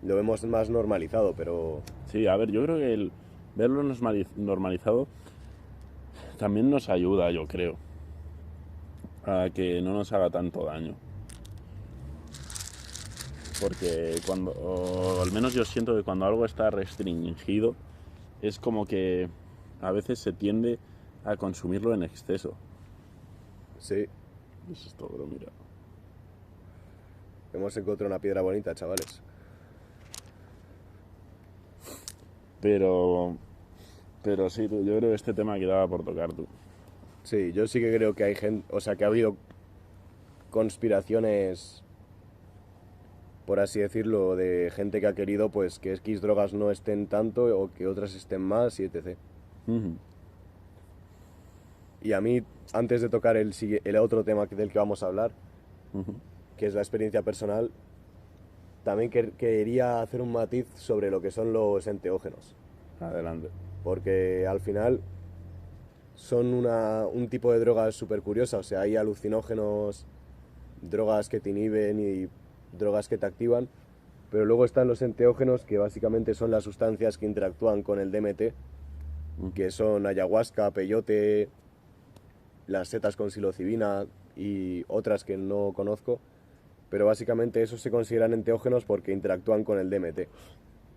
Lo vemos más normalizado, pero Sí, a ver, yo creo que el verlo normalizado también nos ayuda, yo creo, a que no nos haga tanto daño. Porque o al menos yo siento que cuando algo está restringido, es como que a veces se tiende a consumirlo en exceso. sí, Eso es todo, mira. hemos encontrado una piedra bonita, chavales. Pero sí, tú, yo creo que este tema quedaba por tocar tú. Sí, yo sí que creo que hay gente, o sea, que ha habido conspiraciones, por así decirlo, de gente que ha querido pues que X drogas no estén tanto o que otras estén más y etc. Y a mí, antes de tocar el otro tema del que vamos a hablar, que es la experiencia personal, también quería hacer un matiz sobre lo que son los enteógenos. Adelante. Porque al final son un tipo de droga súper curiosa. O sea, hay alucinógenos, drogas que te inhiben y drogas que te activan. Pero luego están los enteógenos, que básicamente son las sustancias que interactúan con el DMT, que son ayahuasca, peyote, las setas con psilocibina y otras que no conozco. Pero básicamente esos se consideran enteógenos porque interactúan con el DMT.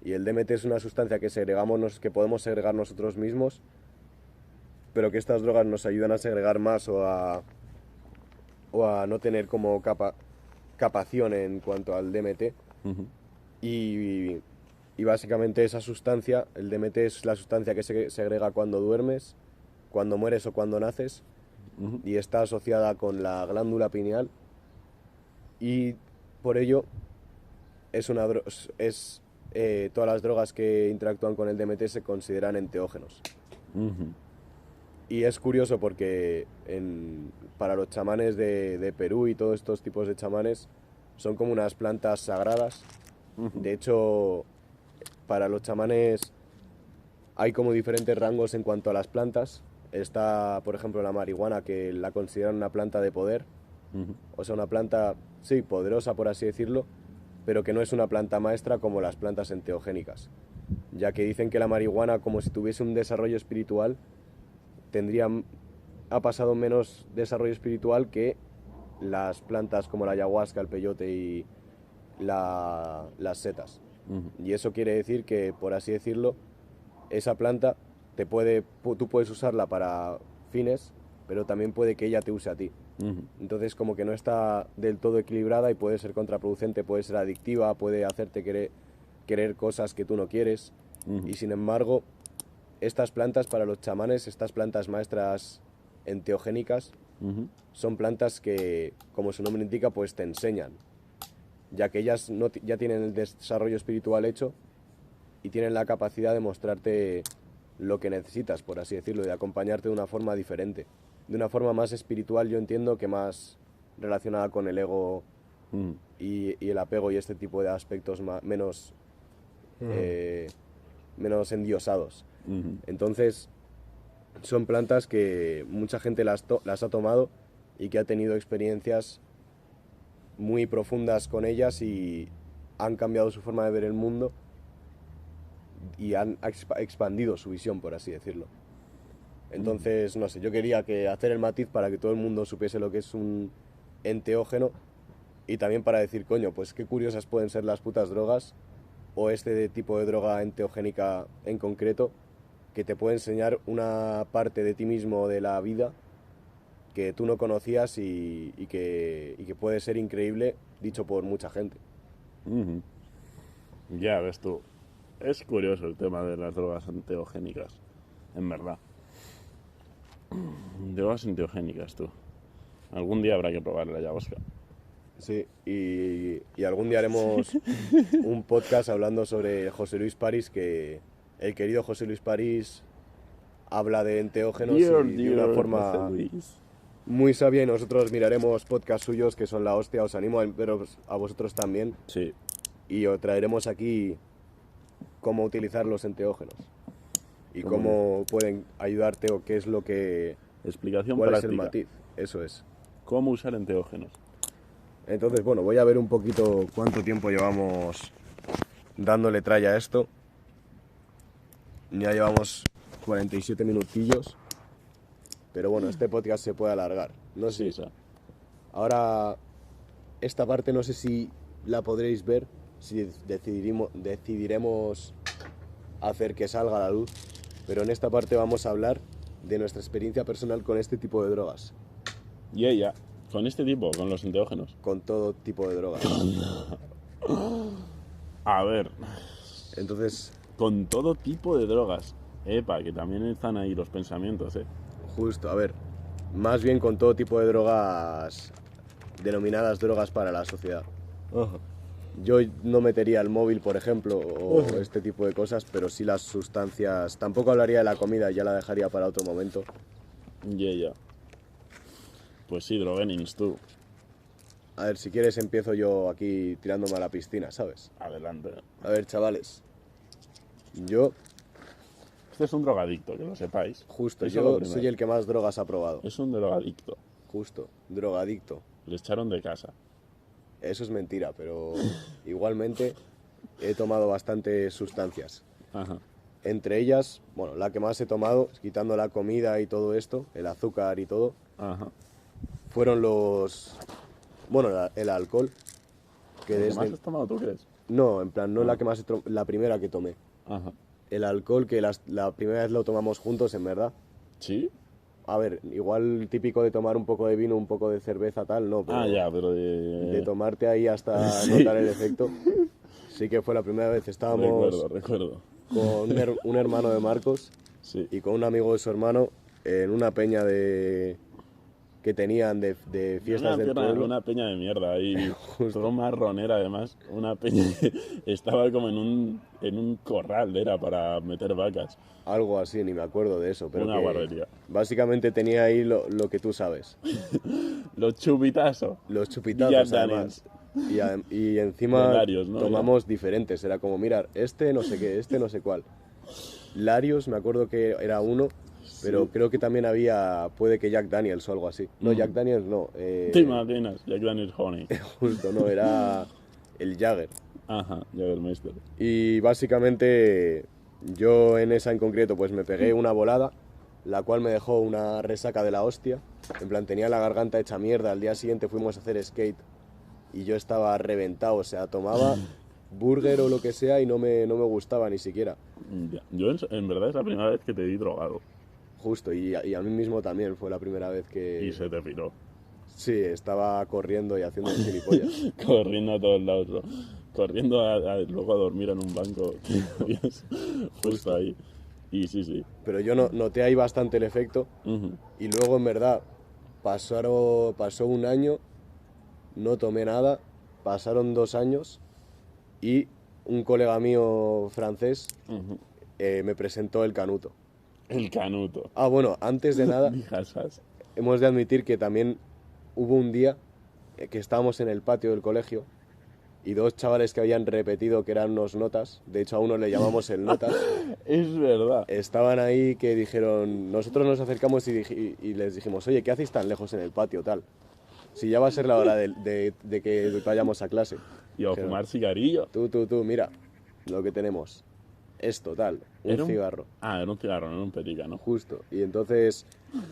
Y el DMT es una sustancia que podemos segregar nosotros mismos, pero que estas drogas nos ayudan a segregar más o a no tener como capación en cuanto al DMT. Y básicamente esa sustancia, el DMT es la sustancia que se segrega cuando duermes, cuando mueres o cuando naces, y está asociada con la glándula pineal, y por ello todas las drogas que interactúan con el DMT se consideran enteógenos. Y es curioso porque para los chamanes de Perú y todos estos tipos de chamanes son como unas plantas sagradas. De hecho, para los chamanes hay como diferentes rangos en cuanto a las plantas. Está, por ejemplo, la marihuana, que la consideran una planta de poder, O sea, una planta, sí, poderosa por así decirlo, pero que no es una planta maestra como las plantas enteogénicas. Ya que dicen que la marihuana, como si tuviese un desarrollo espiritual, ha pasado menos desarrollo espiritual que las plantas como la ayahuasca, el peyote y las setas. Y eso quiere decir que, por así decirlo, esa planta tú puedes usarla para fines, pero también puede que ella te use a ti. Entonces como que no está del todo equilibrada y puede ser contraproducente, puede ser adictiva, puede hacerte querer cosas que tú no quieres. Y sin embargo, estas plantas para los chamanes, estas plantas maestras enteogénicas, son plantas que, como su nombre indica, pues te enseñan, ya que ellas ya tienen el desarrollo espiritual hecho y tienen la capacidad de mostrarte lo que necesitas, por así decirlo, de acompañarte de una forma diferente, de una forma más espiritual, yo entiendo, que más relacionada con el ego y el apego y este tipo de aspectos menos endiosados. Entonces, son plantas que mucha gente las ha tomado y que ha tenido experiencias muy profundas con ellas y han cambiado su forma de ver el mundo y han expandido su visión, por así decirlo. Entonces, no sé, yo quería hacer el matiz para que todo el mundo supiese lo que es un enteógeno y también para decir, coño, pues qué curiosas pueden ser las putas drogas o este tipo de droga enteogénica en concreto, que te puede enseñar una parte de ti mismo, de la vida, que tú no conocías y que puede ser increíble, dicho por mucha gente. Ya ves tú, es curioso el tema de las drogas enteogénicas, en verdad. Drogas enteogénicas, tú. Algún día habrá que probar la ayahuasca. Sí, y algún día haremos un podcast hablando sobre José Luis París, que el querido José Luis París habla de enteógenos de una forma muy sabia, y nosotros miraremos podcasts suyos que son la hostia. Os animo a veros a vosotros también. Sí. Y os traeremos aquí cómo utilizar los enteógenos y cómo pueden ayudarte o qué es lo que... Explicación ¿Cuál práctica. es el matiz? Eso es. ¿Cómo usar enteógenos? Entonces, bueno, voy a ver un poquito cuánto tiempo llevamos dándole tralla a esto. Ya llevamos 47 minutillos. Pero bueno, este podcast se puede alargar. No sé. Sí, Ahora, esta parte no sé si la podréis ver, si decidiremos hacer que salga a la luz. Pero en esta parte vamos a hablar de nuestra experiencia personal con este tipo de drogas. Y ella, con este tipo, con los enteógenos. Con todo tipo de drogas. A ver. Entonces... Con todo tipo de drogas. Epa, que también están ahí los pensamientos, Justo, a ver. Más bien con todo tipo de drogas, denominadas drogas para la sociedad. Yo no metería el móvil, por ejemplo, o este tipo de cosas, pero sí las sustancias. Tampoco hablaría de la comida, ya la dejaría para otro momento. Ya. Pues sí, droguenings, tú. A ver, si quieres empiezo yo aquí tirándome a la piscina, ¿sabes? Adelante. A ver, chavales. Yo, Este es un drogadicto, que lo sepáis. justo, Eso es lo yo primero. soy el que más drogas ha probado. Es un drogadicto. Justo, drogadicto. Le echaron de casa. Eso es mentira, pero igualmente he tomado bastantes sustancias. Ajá. Entre ellas, bueno, la que más he tomado, quitando la comida y todo esto, el azúcar y todo, Ajá. fueron el alcohol. Que ¿Qué desde... más has tomado tú, crees? No, en plan, no la que más la primera que tomé. Ajá. El alcohol, que la primera vez lo tomamos juntos, en verdad. ¿Sí? A ver, igual típico de tomar un poco de vino, un poco de cerveza, tal, no, pero Ya, pero de tomarte ahí hasta Sí. notar el efecto. Sí que fue la primera vez. Estábamos Recuerdo. con un hermano de Marcos Sí. y con un amigo de su hermano en una peña que tenían de fiestas del pueblo. Una peña de mierda ahí, todo marronera además, una peña que estaba como en un corral, era para meter vacas. Algo así, ni me acuerdo de eso, pero Una que guarrería. básicamente tenía ahí lo que tú sabes. Los chupitazos. Los chupitazos, Jack además. Y encima Larios, ¿no? tomamos diferentes. Era como, mirar, este no sé qué, este no sé cuál. Larios, me acuerdo que era uno. pero creo que también había, puede que Jack Daniels o algo así. No, Jack Daniels no. ¿Te imaginas? Jack Daniels Honey. Justo, no, era el Jagger. Ajá, Jägermeister. Y básicamente yo en esa en concreto pues me pegué una volada, la cual me dejó una resaca de la hostia. En plan, tenía la garganta hecha mierda. Al día siguiente fuimos a hacer skate y yo estaba reventado, o sea, tomaba burger o lo que sea y no me gustaba ni siquiera. Ya. Yo en verdad es la primera vez que te vi drogado. Justo, y a mí mismo también fue la primera vez que... Y se te piró. Sí, estaba corriendo y haciendo gilipollas. Corriendo a todos lados, ¿no? Corriendo luego a dormir en un banco que habías puesto ahí. Y sí. Pero yo noté ahí bastante el efecto. Y luego, en verdad, pasó un año, no tomé nada, pasaron 2 años y un colega mío francés me presentó el canuto. El canuto. Ah, bueno, antes de nada, Dijasas. hemos de admitir que también hubo un día que estábamos en el patio del colegio y 2 chavales que habían repetido que eran unos notas, de hecho a uno le llamamos el notas, Es verdad. estaban ahí que dijeron, nosotros nos acercamos y les dijimos, oye, ¿qué hacéis tan lejos en el patio, tal? Si ya va a ser la hora de que vayamos a clase. Y a Dijeron, fumar cigarrillo. Tú, mira, lo que tenemos, esto, tal, un cigarro. Ah, era un cigarro, no era un petica, ¿no? Justo. Y entonces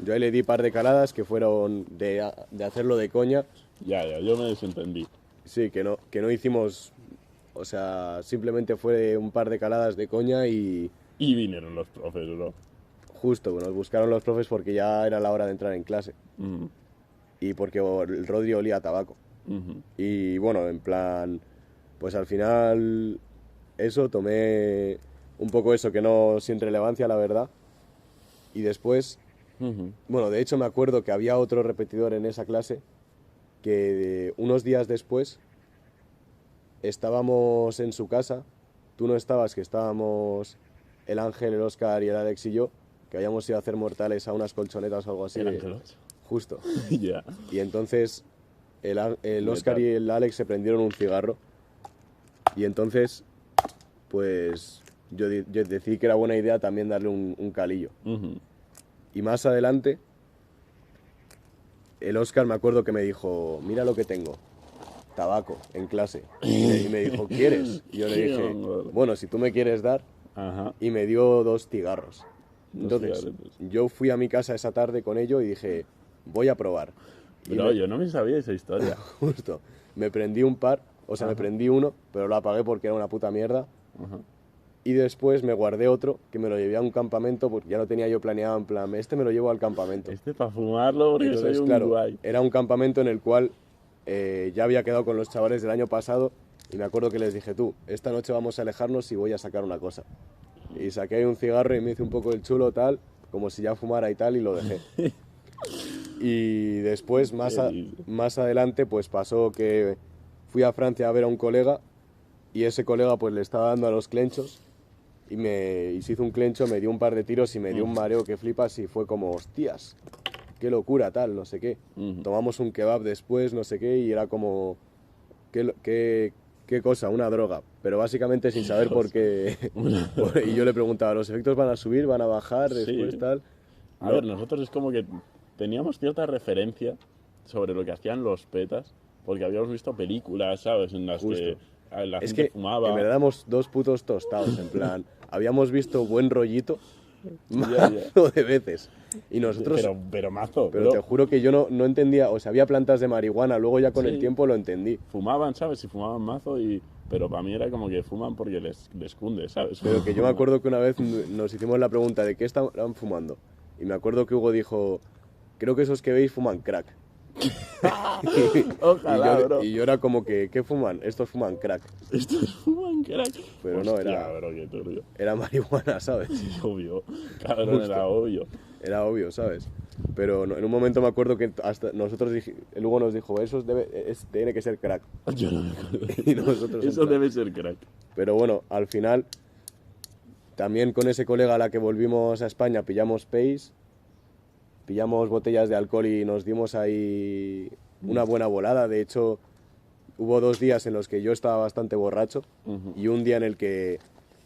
yo ahí le di par de caladas que fueron de hacerlo de coña. Ya, yo me desentendí. Sí, que no hicimos, o sea, simplemente fue un par de caladas de coña y Y vinieron los profes, bro. justo, nos buscaron los profes porque ya era la hora de entrar en clase. Y porque el Rodri olía a tabaco. Y bueno, en plan, pues al final eso, tomé un poco eso que no sin relevancia, la verdad. Y después, bueno, de hecho me acuerdo que había otro repetidor en esa clase que unos días después estábamos en su casa, tú no estabas, que estábamos el Ángel, el Óscar y el Alex y yo, que habíamos ido a hacer mortales a unas colchonetas o algo así. ¿El Ángel? Justo. Ya. Y entonces el Óscar y el Alex se prendieron un cigarro y entonces pues yo decidí que era buena idea también darle un calillo. Y más adelante el Óscar me acuerdo que me dijo, mira lo que tengo, tabaco, en clase. Y me dijo, ¿quieres? Y yo le dije, bueno, si tú me quieres dar. Ajá. Y me dio 2 cigarros. Entonces, cigarritos. yo fui a mi casa esa tarde con ello y dije, voy a probar. Pero yo no me sabía esa historia. Justo, me prendí un par, o sea, me prendí uno, pero lo apagué porque era una puta mierda. Y después me guardé otro, que me lo llevé a un campamento, porque ya lo tenía yo planeado, en plan, este me lo llevo al campamento. Este para fumarlo, porque Entonces, soy un claro, guay. era un campamento en el cual ya había quedado con los chavales del año pasado y me acuerdo que les dije, tú, esta noche vamos a alejarnos y voy a sacar una cosa. Y saqué ahí un cigarro y me hice un poco el chulo tal, como si ya fumara y tal, y lo dejé. Y después, más adelante, pues pasó que fui a Francia a ver a un colega y ese colega pues le estaba dando a los clenchos y se hizo un clencho, me dio un par de tiros y me dio un mareo que flipas y fue como, hostias, qué locura tal, no sé qué. Tomamos un kebab después, no sé qué, y era como, qué cosa, una droga, pero básicamente sin saber por qué. Y yo le preguntaba, ¿los efectos van a subir, van a bajar después Sí. tal? A ver, nosotros es como que teníamos cierta referencia sobre lo que hacían los petas, porque habíamos visto películas, ¿sabes? En las Justo. que la Es gente que fumaba. en verdad éramos 2 putos tostados, en plan, habíamos visto Buen Rollito Ya. mazo de veces. Y nosotros, Pero mazo, pero te juro que yo no entendía, o sea, había plantas de marihuana, luego ya con Sí. el tiempo lo entendí. fumaban, ¿sabes? Y fumaban mazo, pero para mí era como que fuman porque les cunde, ¿sabes? Pero que yo me acuerdo que una vez nos hicimos la pregunta de qué estaban fumando. Y me acuerdo que Hugo dijo, creo que esos que veis fuman crack. Ojalá, bro. Y yo era como que, ¿qué fuman? Estos fuman crack. Estos fuman crack. Pero no, Hostia, bro, qué turbio. era marihuana, ¿sabes? Es obvio. Cabrón, Justo. era obvio. Era obvio, ¿sabes? Pero en un momento me acuerdo que hasta nosotros el Hugo nos dijo, eso tiene que ser crack. Yo no me acuerdo. Y nosotros en Eso plan. debe ser crack. Pero bueno, al final, también con ese colega a la que volvimos a España, pillamos pace, pillamos botellas de alcohol y nos dimos ahí una buena volada. De hecho, hubo 2 días en los que yo estaba bastante borracho y un día en el que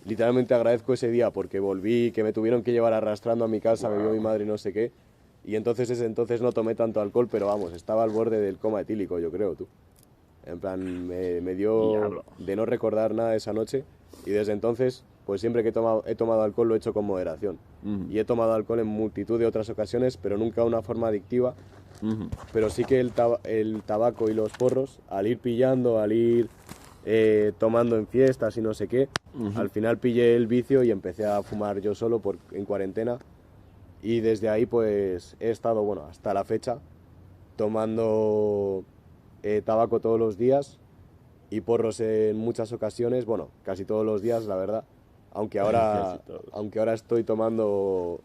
literalmente agradezco ese día porque volví, que me tuvieron que llevar arrastrando a mi casa, me vio mi madre y no sé qué. Y entonces ese entonces no tomé tanto alcohol, pero vamos, estaba al borde del coma etílico, yo creo, tú. En plan, me dio Diablo. de no recordar nada de esa noche y desde entonces, pues siempre que he tomado alcohol lo he hecho con moderación. Y he tomado alcohol en multitud de otras ocasiones, pero nunca de una forma adictiva. Pero sí que el tabaco y los porros, al ir pillando, al ir tomando en fiestas y no sé qué, al final pillé el vicio y empecé a fumar yo solo en cuarentena. Y desde ahí pues he estado, bueno, hasta la fecha, tomando tabaco todos los días y porros en muchas ocasiones, bueno, casi todos los días, la verdad. Casi todos. Aunque ahora estoy tomando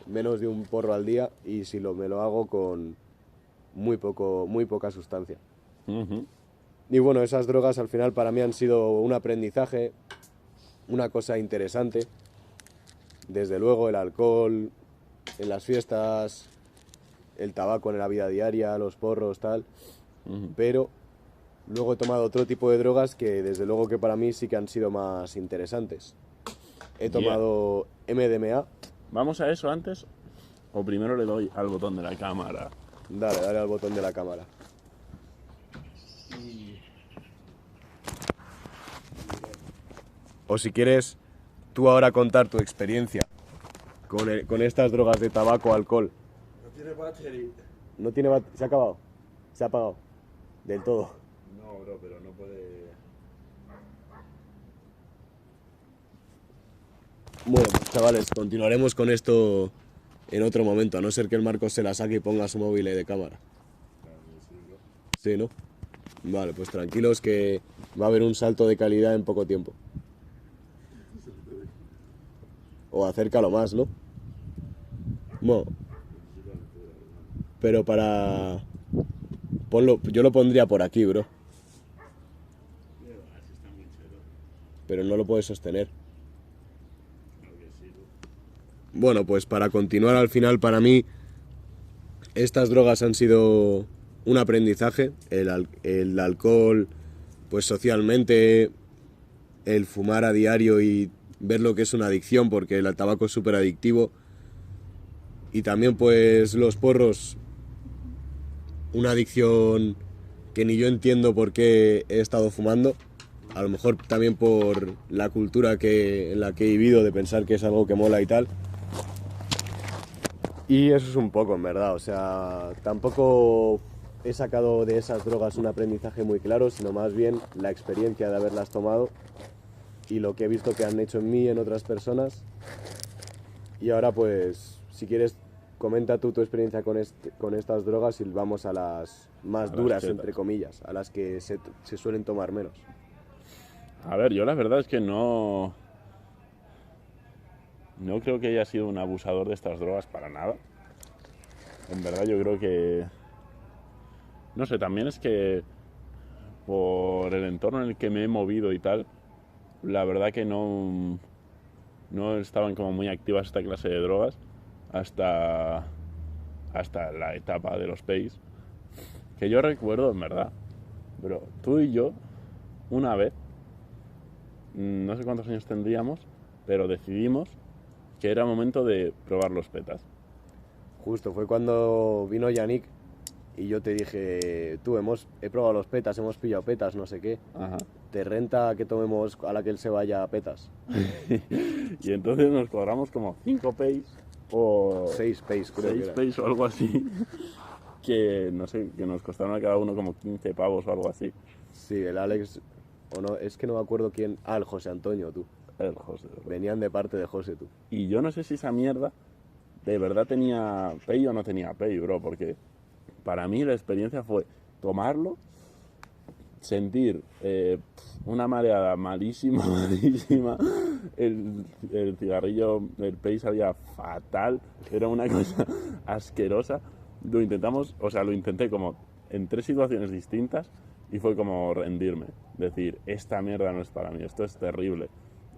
menos de un porro al día y si me lo hago con muy poca sustancia. Ujú. Y bueno, esas drogas al final para mí han sido un aprendizaje, una cosa interesante. Desde luego el alcohol en las fiestas, el tabaco en la vida diaria, los porros, tal. Pero luego he tomado otro tipo de drogas que desde luego que para mí sí que han sido más interesantes. He tomado MDMA. ¿Vamos a eso antes? ¿O primero le doy al botón de la cámara? Dale al botón de la cámara. O si quieres, tú ahora contar tu experiencia con estas drogas de tabaco, alcohol. No tiene batería. No tiene se ha acabado. Se ha apagado. Del todo. No, bro, pero no puede... Bueno, pues, chavales, continuaremos con esto en otro momento, a no ser que el Marcos se la saque y ponga su móvil ahí de cámara. Sí, ¿no? Vale, pues tranquilos que va a haber un salto de calidad en poco tiempo. O acércalo más, ¿no? Bueno. Pero para... Ponlo, yo lo pondría por aquí, bro. Pero no lo puedes sostener. Bueno, pues para continuar al final, para mí, estas drogas han sido un aprendizaje. El alcohol, pues socialmente, el fumar a diario y ver lo que es una adicción, porque el tabaco es súper adictivo. Y también pues los porros, una adicción que ni yo entiendo por qué he estado fumando. A lo mejor también por la cultura en la que he vivido, de pensar que es algo que mola y tal. Y eso es un poco, en verdad. O sea, tampoco he sacado de esas drogas un aprendizaje muy claro, sino más bien la experiencia de haberlas tomado y lo que he visto que han hecho en mí y en otras personas. Y ahora pues, si quieres, comenta tú tu experiencia con estas drogas y vamos a las más las duras, chetas. entre comillas, a las que se suelen tomar menos. A ver, yo la verdad es que no creo que haya sido un abusador de estas drogas para nada. En verdad yo creo que... No sé, también es que por el entorno en el que me he movido y tal, la verdad que no estaban como muy activas esta clase de drogas hasta la etapa de los PEIs. Que yo recuerdo, en verdad, pero tú y yo, una vez, no sé cuántos años tendríamos, pero decidimos que era momento de probar los petas. Justo, fue cuando vino Yannick y yo te dije, tú, he probado los petas, hemos pillado petas, no sé qué. Ajá. ¿Te renta que tomemos a la que él se vaya a petas? Y entonces nos cobramos como 5 PEIs o 6 pace, creo que 6 era. PEIs o algo así, que no sé, que nos costaron a cada uno como 15 pavos o algo así. Sí, el Alex, o no, es que no me acuerdo quién. Ah, el José Antonio, tú. El José. Venían de parte de José, tú. Y yo no sé si esa mierda de verdad tenía PEI o no tenía PEI, bro, porque para mí la experiencia fue tomarlo, sentir una mareada malísima, malísima, el cigarrillo, el PEI sabía fatal, era una cosa asquerosa. Lo intenté como en 3 situaciones distintas y fue como rendirme, decir, esta mierda no es para mí, esto es terrible.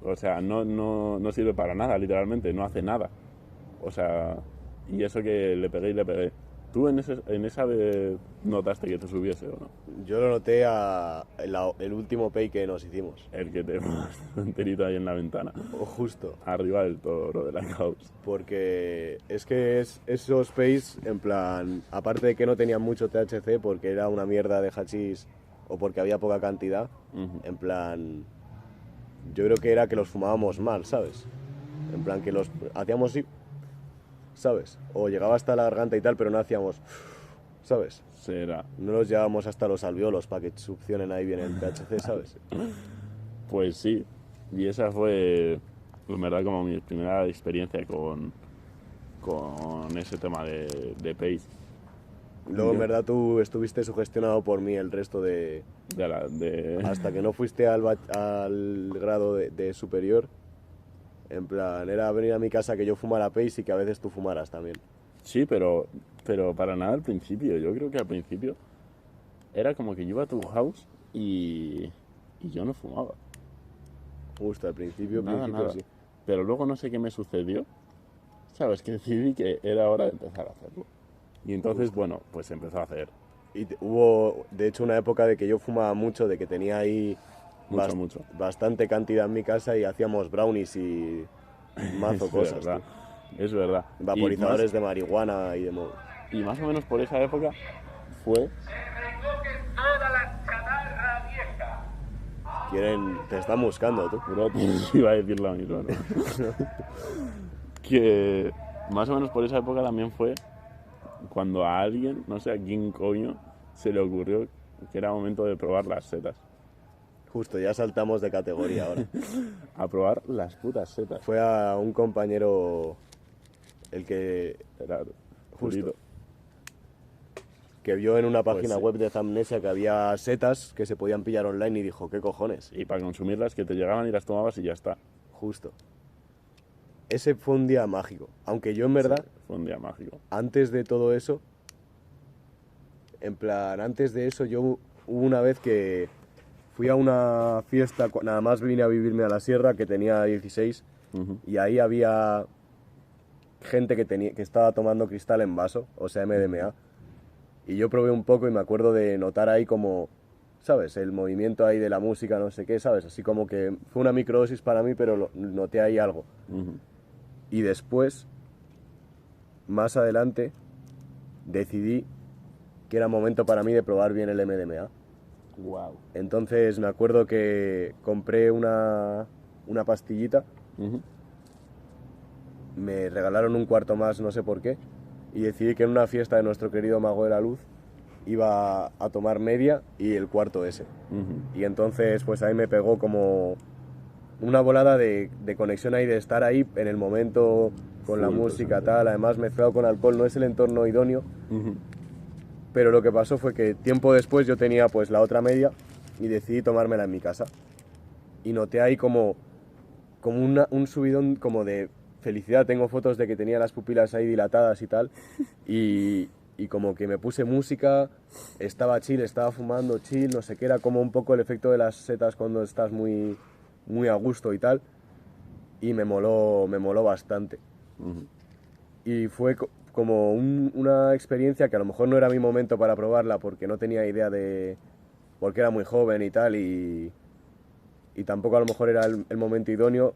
O sea, no sirve para nada, literalmente, no hace nada. O sea, y eso que le pegué y le pegué. ¿Tú en esa notaste que te subiese o no? Yo lo noté el último pay que nos hicimos. El que te pones enterito ahí en la ventana. O justo. Arriba del toro de la house. Porque es que esos pays, en plan, aparte de que no tenían mucho THC porque era una mierda de hachís o porque había poca cantidad, en plan, yo creo que era que los fumábamos mal, ¿sabes? En plan, que los hacíamos así, ¿sabes? O llegaba hasta la garganta y tal, pero no hacíamos, ¿sabes? Será. No los llevábamos hasta los alvéolos para que succionen ahí bien el THC, ¿sabes? Pues sí. Y esa fue, en verdad, como mi primera experiencia con ese tema de pace. Luego, en verdad, tú estuviste sugestionado por mí el resto hasta que no fuiste al grado de superior. En plan, era venir a mi casa que yo fumara pace y que a veces tú fumaras también. Sí, pero para nada al principio. Yo creo que al principio era como que yo iba a tu house y yo no fumaba. Justo, al principio Nada. sí. Pero luego no sé qué me sucedió. Sabes, que decidí que era hora de empezar a hacerlo. Y entonces, bueno, pues empezó a hacer. Y hubo, de hecho, una época de que yo fumaba mucho, de que tenía ahí Mucho. bastante cantidad en mi casa y hacíamos brownies y mazo cosas. Verdad, tío. es verdad. Vaporizadores de marihuana y de... Y más o menos por esa época fue... Te están buscando, tú. Bro, iba a decir la misma, ¿no? Que más o menos por esa época también fue cuando a alguien, no sé a quién coño, se le ocurrió que era momento de probar las setas. Justo, ya saltamos de categoría ahora. A probar las putas setas. Fue a un compañero el que... Era Justo. Julito. Que vio en una Pues página sí. web de Zamnesia que había setas que se podían pillar online y dijo, ¿qué cojones? Y para consumirlas, que te llegaban y las tomabas y ya está. Justo. Ese fue un día mágico. Aunque yo en verdad, Sí, fue un día mágico. antes de todo eso, en plan, antes de eso, yo hubo una vez que fui a una fiesta, nada más vine a vivirme a la sierra, que tenía 16, y ahí había gente que estaba tomando cristal en vaso, o sea, MDMA. Y yo probé un poco y me acuerdo de notar ahí como, ¿sabes? El movimiento ahí de la música, no sé qué, ¿sabes? Así como que fue una microdosis para mí, pero noté ahí algo. Y después, más adelante, decidí que era momento para mí de probar bien el MDMA. Wow. Entonces me acuerdo que compré una pastillita, me regalaron un cuarto más, no sé por qué, y decidí que en una fiesta de nuestro querido Mago de la Luz iba a tomar media y el cuarto ese. Y entonces pues ahí me pegó como una volada de conexión ahí, de estar ahí en el momento con la música, tal, además mezclado con alcohol, no es el entorno idóneo. Pero lo que pasó fue que tiempo después yo tenía pues la otra media y decidí tomármela en mi casa. Y noté ahí como un subidón como de felicidad. Tengo fotos de que tenía las pupilas ahí dilatadas y tal. Y como que me puse música, estaba chill, estaba fumando chill, no sé qué, era como un poco el efecto de las setas cuando estás muy, muy a gusto y tal. Y me moló bastante. Y fue como una experiencia que a lo mejor no era mi momento para probarla porque no tenía idea porque era muy joven y tal, y tampoco a lo mejor era el momento idóneo,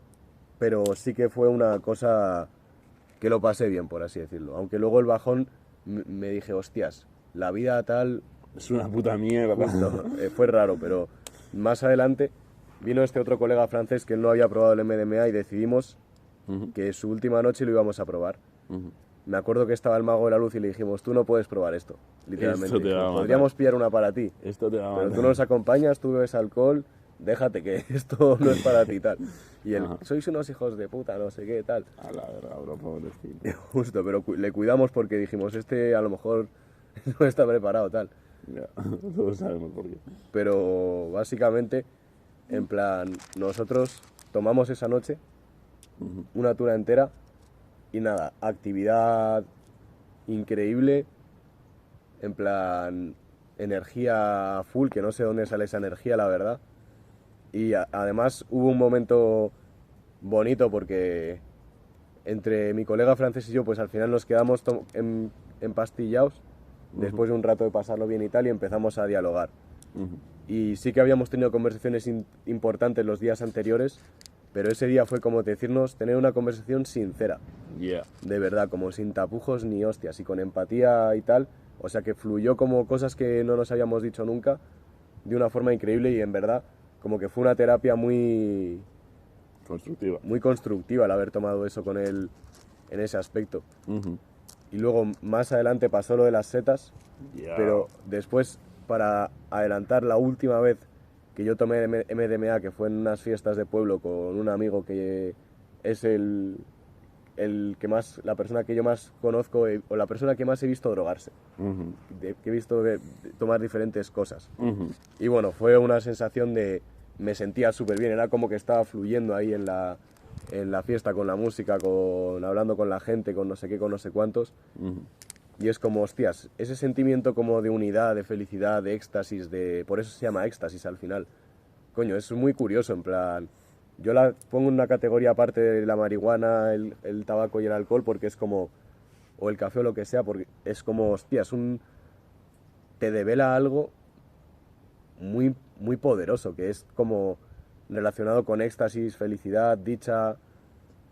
pero sí que fue una cosa que lo pasé bien, por así decirlo. Aunque luego el bajón me dije, hostias, la vida tal... Es una puta mierda. Justo, fue raro, pero más adelante vino este otro colega francés que él no había probado el MDMA y decidimos que su última noche lo íbamos a probar. Me acuerdo que estaba el Mago de la Luz y le dijimos, tú no puedes probar esto, literalmente. Esto te va a matar. Podríamos pillar una para ti, Esto te va a pero matar. tú nos acompañas, tú bebes alcohol, déjate que esto no es para ti, tal. Y él, Ajá. sois unos hijos de puta, no sé qué, tal. A la verdad, bro, pobrecito. Justo, pero le cuidamos porque dijimos, este a lo mejor no está preparado, tal. Ya, todos sabemos por qué. Pero básicamente, en plan, nosotros tomamos esa noche una tura entera y nada, actividad increíble, en plan, energía full, que no sé dónde sale esa energía, la verdad. Y además hubo un momento bonito porque entre mi colega francés y yo, pues al final nos quedamos empastillados después de un rato de pasarlo bien y tal, y empezamos a dialogar. Y sí que habíamos tenido conversaciones importantes los días anteriores, pero ese día fue como decirnos tener una conversación sincera. Yeah. De verdad, como sin tapujos ni hostias, y con empatía y tal. O sea que fluyó como cosas que no nos habíamos dicho nunca, de una forma increíble, y en verdad como que fue una terapia muy constructiva el haber tomado eso con él en ese aspecto. Y luego más adelante pasó lo de las setas, pero después, para adelantar la última vez que yo tomé MDMA, que fue en unas fiestas de pueblo con un amigo que es la persona que yo más conozco, o la persona que más he visto drogarse, que he visto tomar diferentes cosas. Y bueno, fue una sensación de, me sentía súper bien, era como que estaba fluyendo ahí en la fiesta, con la música, hablando con la gente, con no sé qué, con no sé cuántos. Y es como, hostias, ese sentimiento como de unidad, de felicidad, de éxtasis, por eso se llama éxtasis al final. Coño, es muy curioso, en plan, yo la pongo en una categoría aparte de la marihuana, el tabaco y el alcohol, porque es como, o el café o lo que sea, porque es como, hostias, te devela algo muy, muy poderoso, que es como relacionado con éxtasis, felicidad, dicha,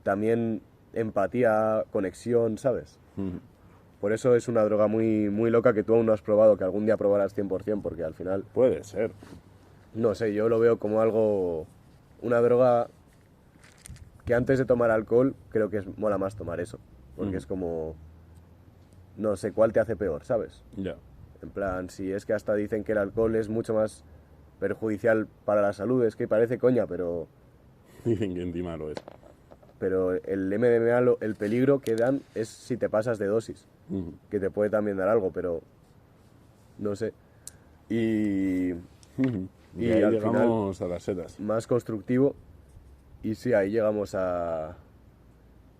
también empatía, conexión, ¿sabes? Por eso es una droga muy, muy loca que tú aún no has probado, que algún día probarás 100%, porque al final... Puede ser. No sé, yo lo veo como algo... Una droga que antes de tomar alcohol creo que mola más tomar eso, porque es como... No sé cuál te hace peor, ¿sabes? Ya. En plan, si es que hasta dicen que el alcohol es mucho más perjudicial para la salud, es que parece coña, pero... Dicen que encima lo es. Pero el MDMA, el peligro que dan es si te pasas de dosis, que te puede también dar algo, pero no sé. Y ahí al llegamos final, a las setas. más constructivo, y sí, ahí llegamos a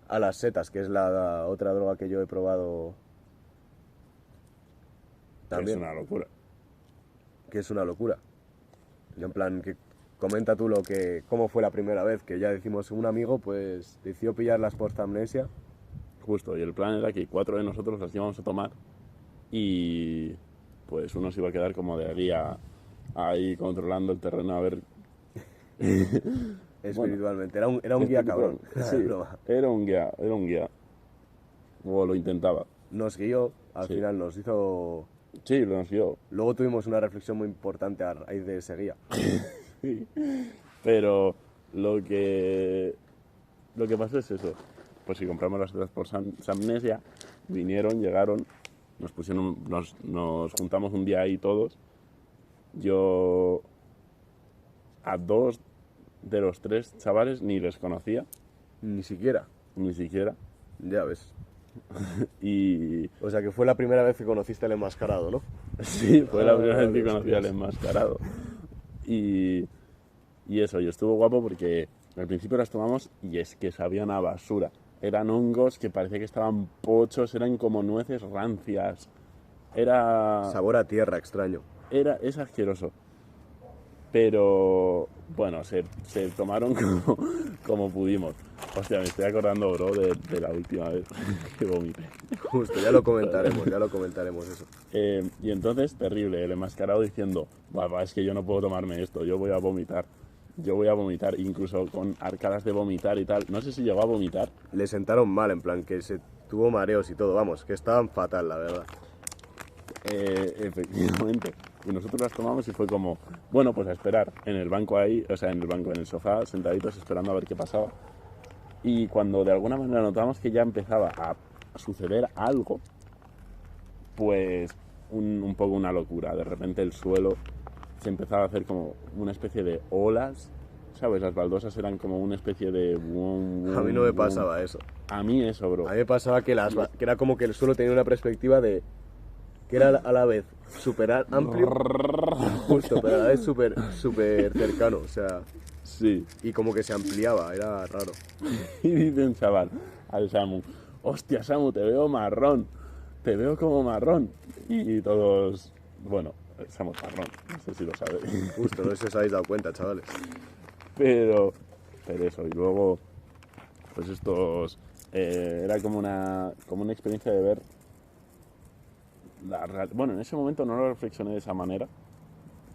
las setas, que es la otra droga que yo he probado también. Es una locura. Que es una locura. Y en plan, que comenta tú cómo fue la primera vez, que ya decimos, un amigo pues decidió pillar las post-amnesia. Justo, y el plan era que 4 de nosotros las íbamos a tomar y pues uno se iba a quedar como de guía ahí controlando el terreno a ver... Espiritualmente, era un guía cabrón. Sí, era un guía. O lo intentaba. Nos guió, al final nos hizo... Sí, lo nos guió. Luego tuvimos una reflexión muy importante a raíz de ese guía. Sí. Pero lo que pasó es eso. Pues si compramos las setas por Samnesia, llegaron, nos juntamos un día ahí todos. Yo a 2 de los 3 chavales ni les conocía. Ni siquiera. Ya ves. Y... O sea que fue la primera vez que conociste al enmascarado, ¿no? Sí, fue la primera vez que conocí al enmascarado. Y eso, y estuvo guapo porque al principio las tomamos y es que sabían a basura. Eran hongos que parecía que estaban pochos, eran como nueces rancias. Era... Sabor a tierra extraño. Es asqueroso. Pero bueno, se tomaron como pudimos. Hostia, me estoy acordando, bro, de la última vez que vomité. Justo, ya lo comentaremos eso. Y entonces, terrible, el enmascarado diciendo, "Buah, es que yo no puedo tomarme esto, yo voy a vomitar, incluso con arcadas de vomitar y tal". No sé si llegó a vomitar. Le sentaron mal, en plan, que se tuvo mareos y todo, vamos, que estaban fatal, la verdad. Efectivamente. Y nosotros las tomamos y fue como, bueno, pues a esperar en el banco ahí, o sea, en el sofá, sentaditos esperando a ver qué pasaba. Y cuando de alguna manera notamos que ya empezaba a suceder algo, pues un poco una locura. De repente el suelo se empezaba a hacer como una especie de olas, ¿sabes? Las baldosas eran como una especie de... A mí no me pasaba eso. A mí eso, bro. A mí me pasaba que era como que el suelo tenía una perspectiva de... que era a la vez súper amplio, justo, pero a la vez súper cercano, o sea... Sí. Y como que se ampliaba, era raro. Y dice un chaval al Samu, hostia Samu, te veo marrón, te veo como marrón. Y todos, bueno, Samu es marrón, no sé si lo sabéis. Justo, no sé si os habéis dado cuenta, chavales. Pero eso, y luego, pues estos era como una experiencia de ver bueno, en ese momento no lo reflexioné de esa manera.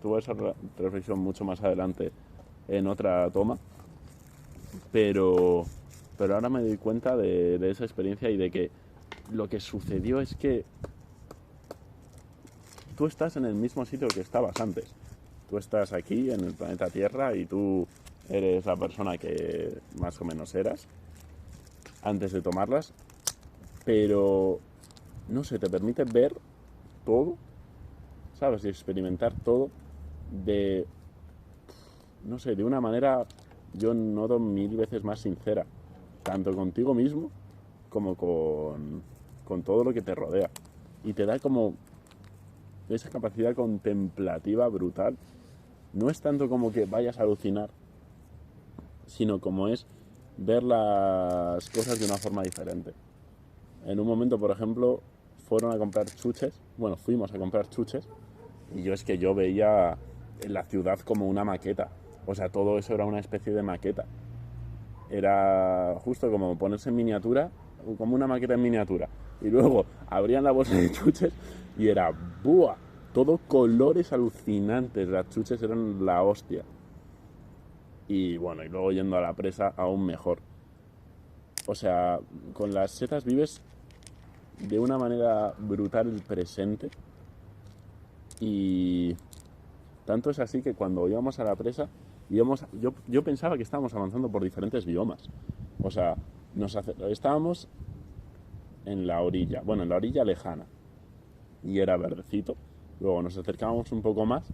Tuve esa reflexión mucho más adelante en otra toma, pero ahora me doy cuenta de esa experiencia y de que lo que sucedió es que tú estás en el mismo sitio que estabas antes. Tú estás aquí en el planeta Tierra y tú eres la persona que más o menos eras antes de tomarlas, pero no sé, te permite ver todo, ¿sabes? Y experimentar todo de, no sé, de una manera, yo noto 1000 veces más sincera, tanto contigo mismo como con todo lo que te rodea. Y te da como esa capacidad contemplativa brutal. No es tanto como que vayas a alucinar, sino como es ver las cosas de una forma diferente. En un momento, por ejemplo, fuimos a comprar chuches, y yo veía la ciudad como una maqueta. O sea, todo eso era una especie de maqueta. Era justo como ponerse en miniatura, como una maqueta en miniatura. Y luego abrían la bolsa de chuches y era ¡buah! Todo colores alucinantes. Las chuches eran la hostia. Y bueno, y luego yendo a la presa, aún mejor. O sea, con las setas vives de una manera brutal el presente. Y tanto es así que cuando íbamos a la presa, yo pensaba que estábamos avanzando por diferentes biomas. O sea, estábamos en la orilla lejana, y era verdecito. Luego nos acercábamos un poco más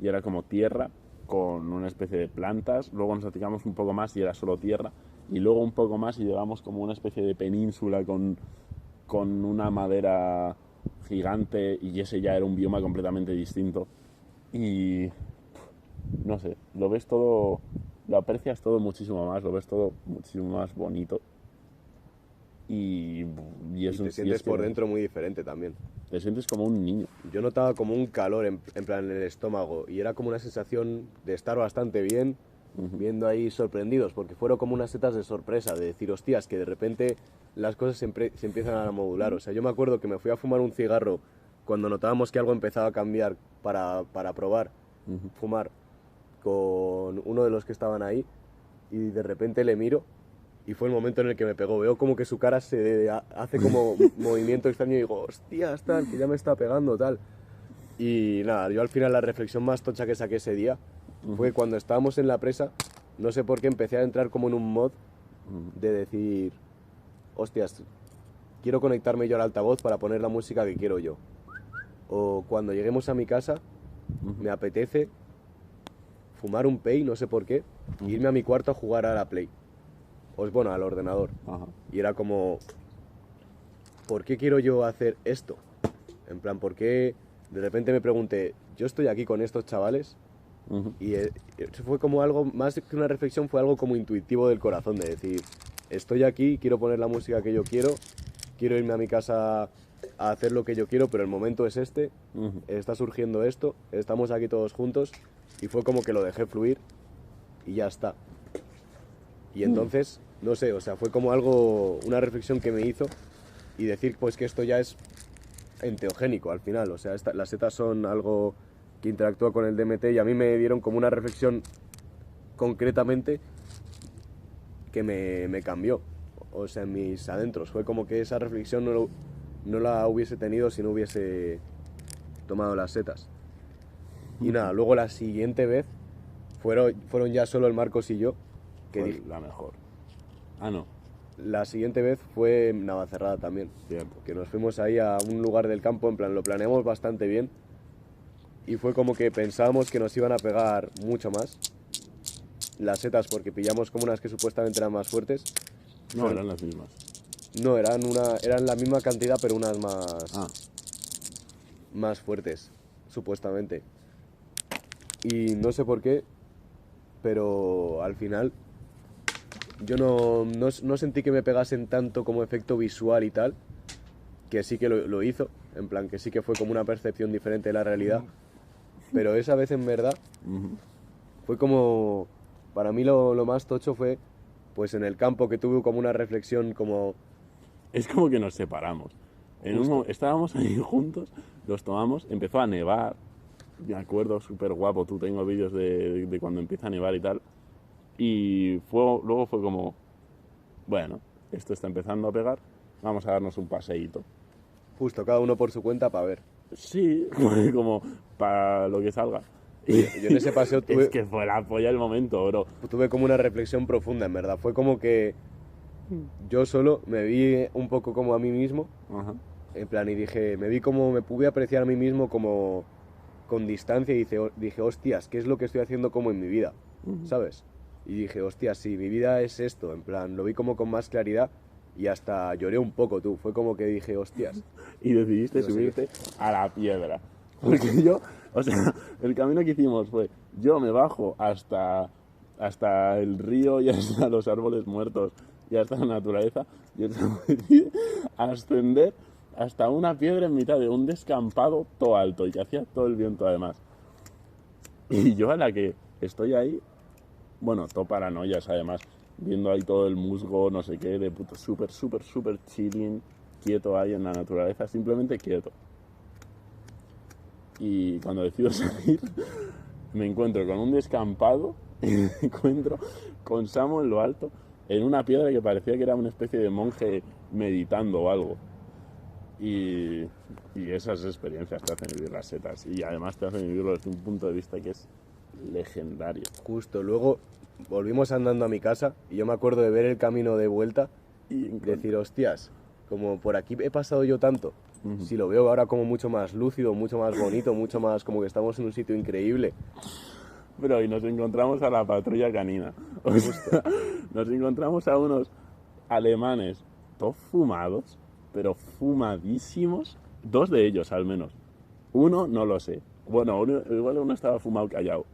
y era como tierra con una especie de plantas. Luego nos acercábamos un poco más y era solo tierra. Y luego un poco más y llegamos como una especie de península con una madera gigante, y ese ya era un bioma completamente distinto. Y no sé, lo ves todo, lo aprecias todo muchísimo más, lo ves todo muchísimo más bonito. Y Y te sientes por dentro muy diferente también. Te sientes como un niño. Yo notaba como un calor en plan en el estómago, y era como una sensación de estar bastante bien, viendo ahí sorprendidos, porque fueron como unas setas de sorpresa, de decir, hostias, que de repente las cosas se empiezan a modular. O sea, yo me acuerdo que me fui a fumar un cigarro cuando notábamos que algo empezaba a cambiar para probar fumar con uno de los que estaban ahí, y de repente le miro y fue el momento en el que me pegó. Veo como que su cara se hace como movimiento extraño y digo, hostias, tal, que ya me está pegando, tal. Y nada, yo al final la reflexión más tocha que saqué ese día fue cuando estábamos en la presa, no sé por qué empecé a entrar como en un mod de decir, hostias, quiero conectarme yo al altavoz para poner la música que quiero yo. O cuando lleguemos a mi casa, me apetece fumar un pey, no sé por qué, e irme a mi cuarto a jugar a la Play. Bueno, al ordenador. Ajá. Y era como, ¿por qué quiero yo hacer esto? En plan, ¿por qué? De repente me pregunté, yo estoy aquí con estos chavales, y eso fue como algo, más que una reflexión, fue algo como intuitivo del corazón, de decir, estoy aquí, quiero poner la música que yo quiero irme a mi casa a hacer lo que yo quiero, pero el momento es este, está surgiendo esto, estamos aquí todos juntos, y fue como que lo dejé fluir y ya está. Y entonces, no sé, o sea, fue como algo, una reflexión que me hizo, y decir pues que esto ya es enteogénico al final. O sea, las setas son algo que interactúa con el DMT, y a mí me dieron como una reflexión concretamente que me cambió, o sea, en mis adentros. Fue como que esa reflexión no la hubiese tenido si no hubiese tomado las setas. Y nada, luego la siguiente vez fueron ya solo el Marcos y yo, que fue la mejor. Ah, no. La siguiente vez fue en Navacerrada también. Cierto. Que nos fuimos ahí a un lugar del campo, en plan, lo planeamos bastante bien. Y fue como que pensábamos que nos iban a pegar mucho más las setas, porque pillamos como unas que supuestamente eran más fuertes. No, eran las mismas. No, eran la misma cantidad, pero unas más fuertes, supuestamente. Y no sé por qué, pero al final yo no sentí que me pegasen tanto como efecto visual y tal, que sí que lo hizo, en plan que sí que fue como una percepción diferente de la realidad, pero esa vez en verdad fue como, para mí lo más tocho fue pues en el campo, que tuve como una reflexión como es como que nos separamos. Estábamos ahí juntos, los tomamos, empezó a nevar, me acuerdo, súper guapo, tú tengo vídeos de cuando empieza a nevar y tal, y luego fue como, bueno, esto está empezando a pegar, vamos a darnos un paseíto. Justo, cada uno por su cuenta para ver. Sí, como para lo que salga. Yo en ese paseo Es que fue la polla el momento, bro. tuve como una reflexión profunda, en verdad. Fue como que yo solo me vi un poco como a mí mismo, Ajá. en plan, y dije, me vi como, me pude apreciar a mí mismo como con distancia y dije, hostias, ¿qué es lo que estoy haciendo como en mi vida? ¿Sabes? Y dije, hostias, sí, mi vida es esto, en plan, lo vi como con más claridad y hasta lloré un poco, tú. Fue como que dije, hostias. Y decidiste No sé. subirte a la piedra. Porque yo, o sea, el camino que hicimos fue, yo me bajo hasta el río y hasta los árboles muertos y hasta la naturaleza, y él se decide ascender hasta una piedra en mitad de un descampado todo alto y que hacía todo el viento además. Y yo a la que estoy ahí, bueno, todo paranoias además, viendo ahí todo el musgo, no sé qué, de puto súper, súper, súper chilling, quieto ahí en la naturaleza, simplemente quieto. Y cuando decido salir, me encuentro con un descampado y me encuentro con Samu en lo alto, en una piedra que parecía que era una especie de monje meditando o algo. Y esas experiencias te hacen vivir las setas y además te hacen vivirlo desde un punto de vista que es legendario. Justo, luego volvimos andando a mi casa y yo me acuerdo de ver el camino de vuelta Y y decir, hostias, como por aquí he pasado yo tanto. Si lo veo ahora como mucho más lúcido, mucho más bonito, mucho más como que estamos en un sitio increíble. Pero y nos encontramos a la patrulla canina. O sea, nos encontramos a unos alemanes, todos fumados, pero fumadísimos. 2 de ellos al menos. Uno no lo sé. Bueno, igual uno estaba fumado callado.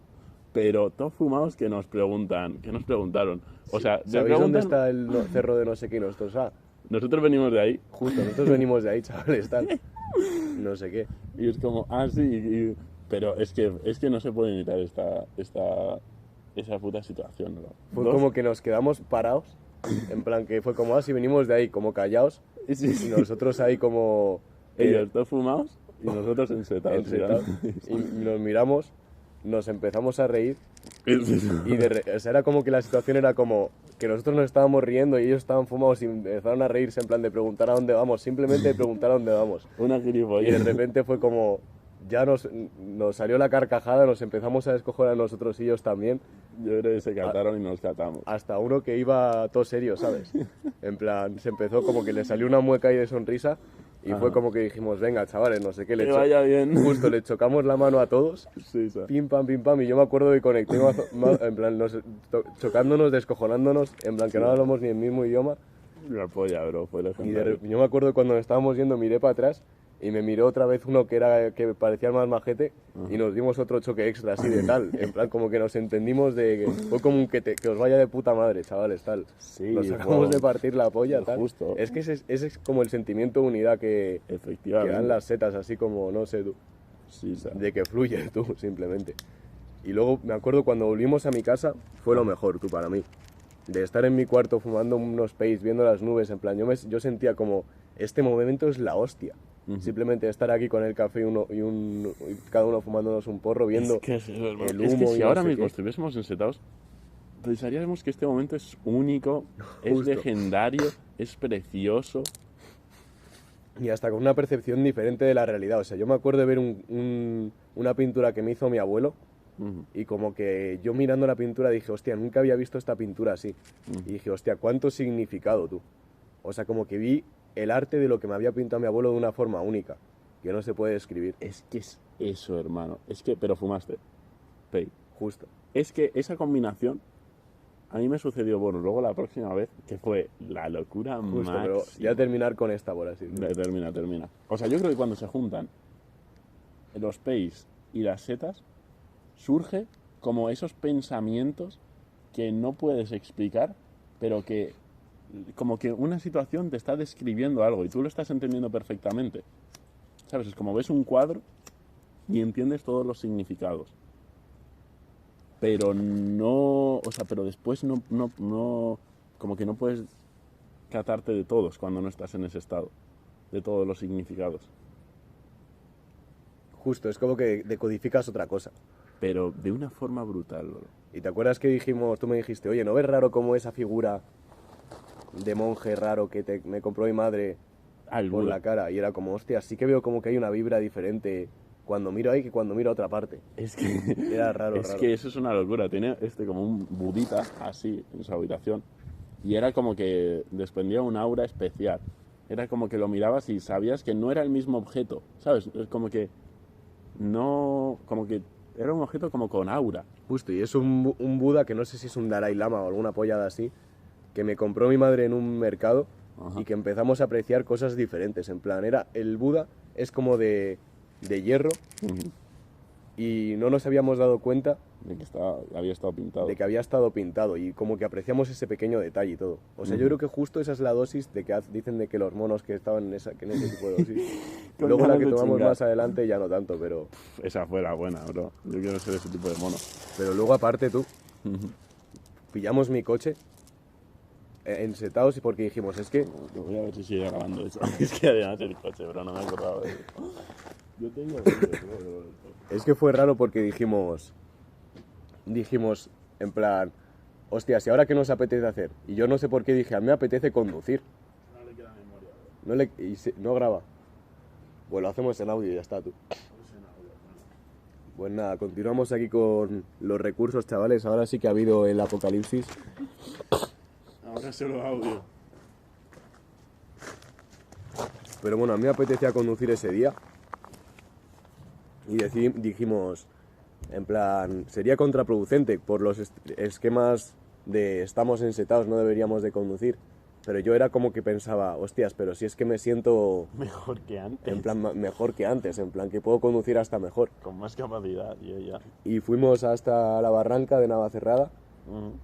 Pero todos fumados que nos preguntaron. O sea, ¿Sabéis dónde está el cerro de no sé qué? Nosotros, nosotros venimos de ahí. justo, nosotros venimos de ahí, chavales, tal. No sé qué. Y es como, sí, pero es que no se puede evitar esa puta situación, ¿no? Fue como que nos quedamos parados, en plan que fue como, si venimos de ahí, como callados, Sí. y nosotros ahí como... Ellos todos fumados y nosotros ensetados. ensetados, y nos miramos, nos empezamos a reír, y o sea, era como que la situación era como que nosotros nos estábamos riendo y ellos estaban fumados y empezaron a reírse en plan de preguntar a dónde vamos, simplemente de preguntar a dónde vamos. Una Y de gilipollez. repente fue como, ya nos salió la carcajada, nos empezamos a descojonar nosotros y ellos también, Yo creo que se cataron y nos catamos. hasta uno que iba todo serio, ¿sabes? En plan, se empezó como que le salió una mueca ahí de sonrisa y fue como que dijimos, venga, chavales, no sé qué, Que vaya bien. justo le chocamos la mano a todos. Sí, sí. Pim pam, y yo me acuerdo que conecté en plan, chocándonos, descojonándonos, en plan que no hablamos ni el mismo idioma. La polla, bro, fue Y legendario. yo me acuerdo cuando estábamos yendo, miré para atrás y me miró otra vez uno que parecía el más majete y nos dimos otro choque extra así de tal. En plan, como que nos entendimos de que fue como que os vaya de puta madre, chavales, tal. Sí, Nos acabamos de partir la polla, tal. Justo. Es que ese es como el sentimiento de unidad que Efectivamente. dan las setas, así como, no sé tú. Sí, sí. De que fluye tú, simplemente. Y luego me acuerdo cuando volvimos a mi casa, fue lo mejor tú para mí. De estar en mi cuarto fumando unos pace, viendo las nubes, en plan, yo sentía como, este momento es la hostia. Simplemente estar aquí con el café y cada uno fumándonos un porro, viendo Es que es eso, hermano. el Es que humo si y no ahora sé mismo qué. estuviésemos ensetados, pensaríamos que este momento es único, es Justo. legendario, es precioso. Y hasta con una percepción diferente de la realidad. O sea, yo me acuerdo de ver una pintura que me hizo mi abuelo y como que yo mirando la pintura dije, hostia, nunca había visto esta pintura así. Y dije, hostia, cuánto significado tú. O sea, como que vi el arte de lo que me había pintado mi abuelo de una forma única, que no se puede describir. Es que es eso, hermano. Es que, pero fumaste. Pey. Justo. Es que esa combinación a mí me sucedió, bueno, luego la próxima vez, que fue la locura Justo, máxima. pero ya terminar con esta, por así decirlo. Termina. O sea, yo creo que cuando se juntan los peis y las setas, surge como esos pensamientos que no puedes explicar, pero que como que una situación te está describiendo algo y tú lo estás entendiendo perfectamente. ¿Sabes? Es como ves un cuadro y entiendes todos los significados. Pero no, o sea, pero después no, como que no puedes catarte de todos cuando no estás en ese estado, de todos los significados. Justo, es como que decodificas otra cosa. Pero de una forma brutal, bro. ¿Y te acuerdas que dijimos, tú me dijiste, oye, ¿no ves raro como esa figura de monje raro que me compró mi madre Al por Buda. la cara? Y era como, hostia, sí que veo como que hay una vibra diferente cuando miro ahí que cuando miro a otra parte. Es que, Era raro, es raro. que eso es una locura. Tiene como un budita así en su habitación. Y era como que desprendía un aura especial. Era como que lo mirabas y sabías que no era el mismo objeto. ¿Sabes? Es como que no. Como que era un objeto como con aura. Justo, y es un Buda que no sé si es un Dalai Lama o alguna pollada así, que me compró mi madre en un mercado. Ajá. Y que empezamos a apreciar cosas diferentes. En plan, el Buda es como de hierro y no nos habíamos dado cuenta De que había estado pintado. de que había estado pintado y como que apreciamos ese pequeño detalle y todo. O sea, yo creo que justo esa es la dosis de que dicen de que los monos que estaban en ese tipo de dosis. Con Luego la ganas que de tomamos chingar. más adelante ya no tanto, Esa fue la buena, bro. Yo quiero ser ese tipo de mono. pero luego aparte tú, pillamos mi coche ensetados y porque dijimos, es que Voy a ver si sigue grabando eso. Es que además el coche, bro, no me acordaba de eso. Yo tengo vídeos, bro. Es que fue raro porque dijimos en plan, hostia, si ahora qué nos apetece hacer. Y yo no sé por qué dije, a mí me apetece conducir. No le queda memoria, bro. No graba. Pues lo hacemos en audio y ya está tú. Pues nada, continuamos aquí con los recursos, chavales. Ahora sí que ha habido el apocalipsis. Ahora solo audio. Pero bueno, a mí me apetecía conducir ese día. Y dijimos, en plan, sería contraproducente por los esquemas de estamos ensetados, no deberíamos de conducir. Pero yo era como que pensaba, hostias, pero si es que me siento Mejor que antes. en plan mejor que antes, en plan que puedo conducir hasta mejor. Con más capacidad, yo ya. Y fuimos hasta la barranca de Navacerrada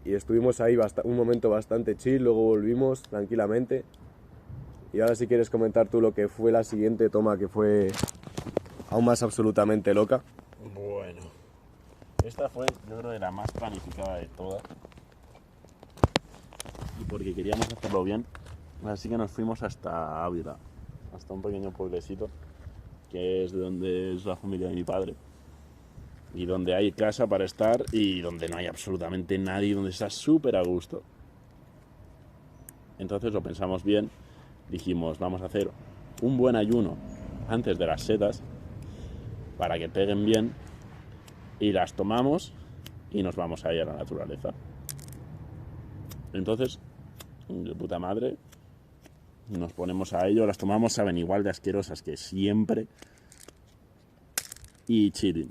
y estuvimos ahí un momento bastante chill, luego volvimos tranquilamente. Y ahora si quieres comentar tú lo que fue la siguiente toma, que fue aún más absolutamente loca. Bueno. Esta fue, yo creo, la más planificada de todas. Y porque queríamos hacerlo bien, así que nos fuimos hasta Ávila, hasta un pequeño pueblecito, que es de donde es la familia de mi padre. Y donde hay casa para estar y donde no hay absolutamente nadie, donde está súper a gusto. Entonces lo pensamos bien, dijimos, vamos a hacer un buen ayuno antes de las setas para que peguen bien y las tomamos y nos vamos a ir a la naturaleza. Entonces, de puta madre, nos ponemos a ello, las tomamos, saben igual de asquerosas que siempre y chilling.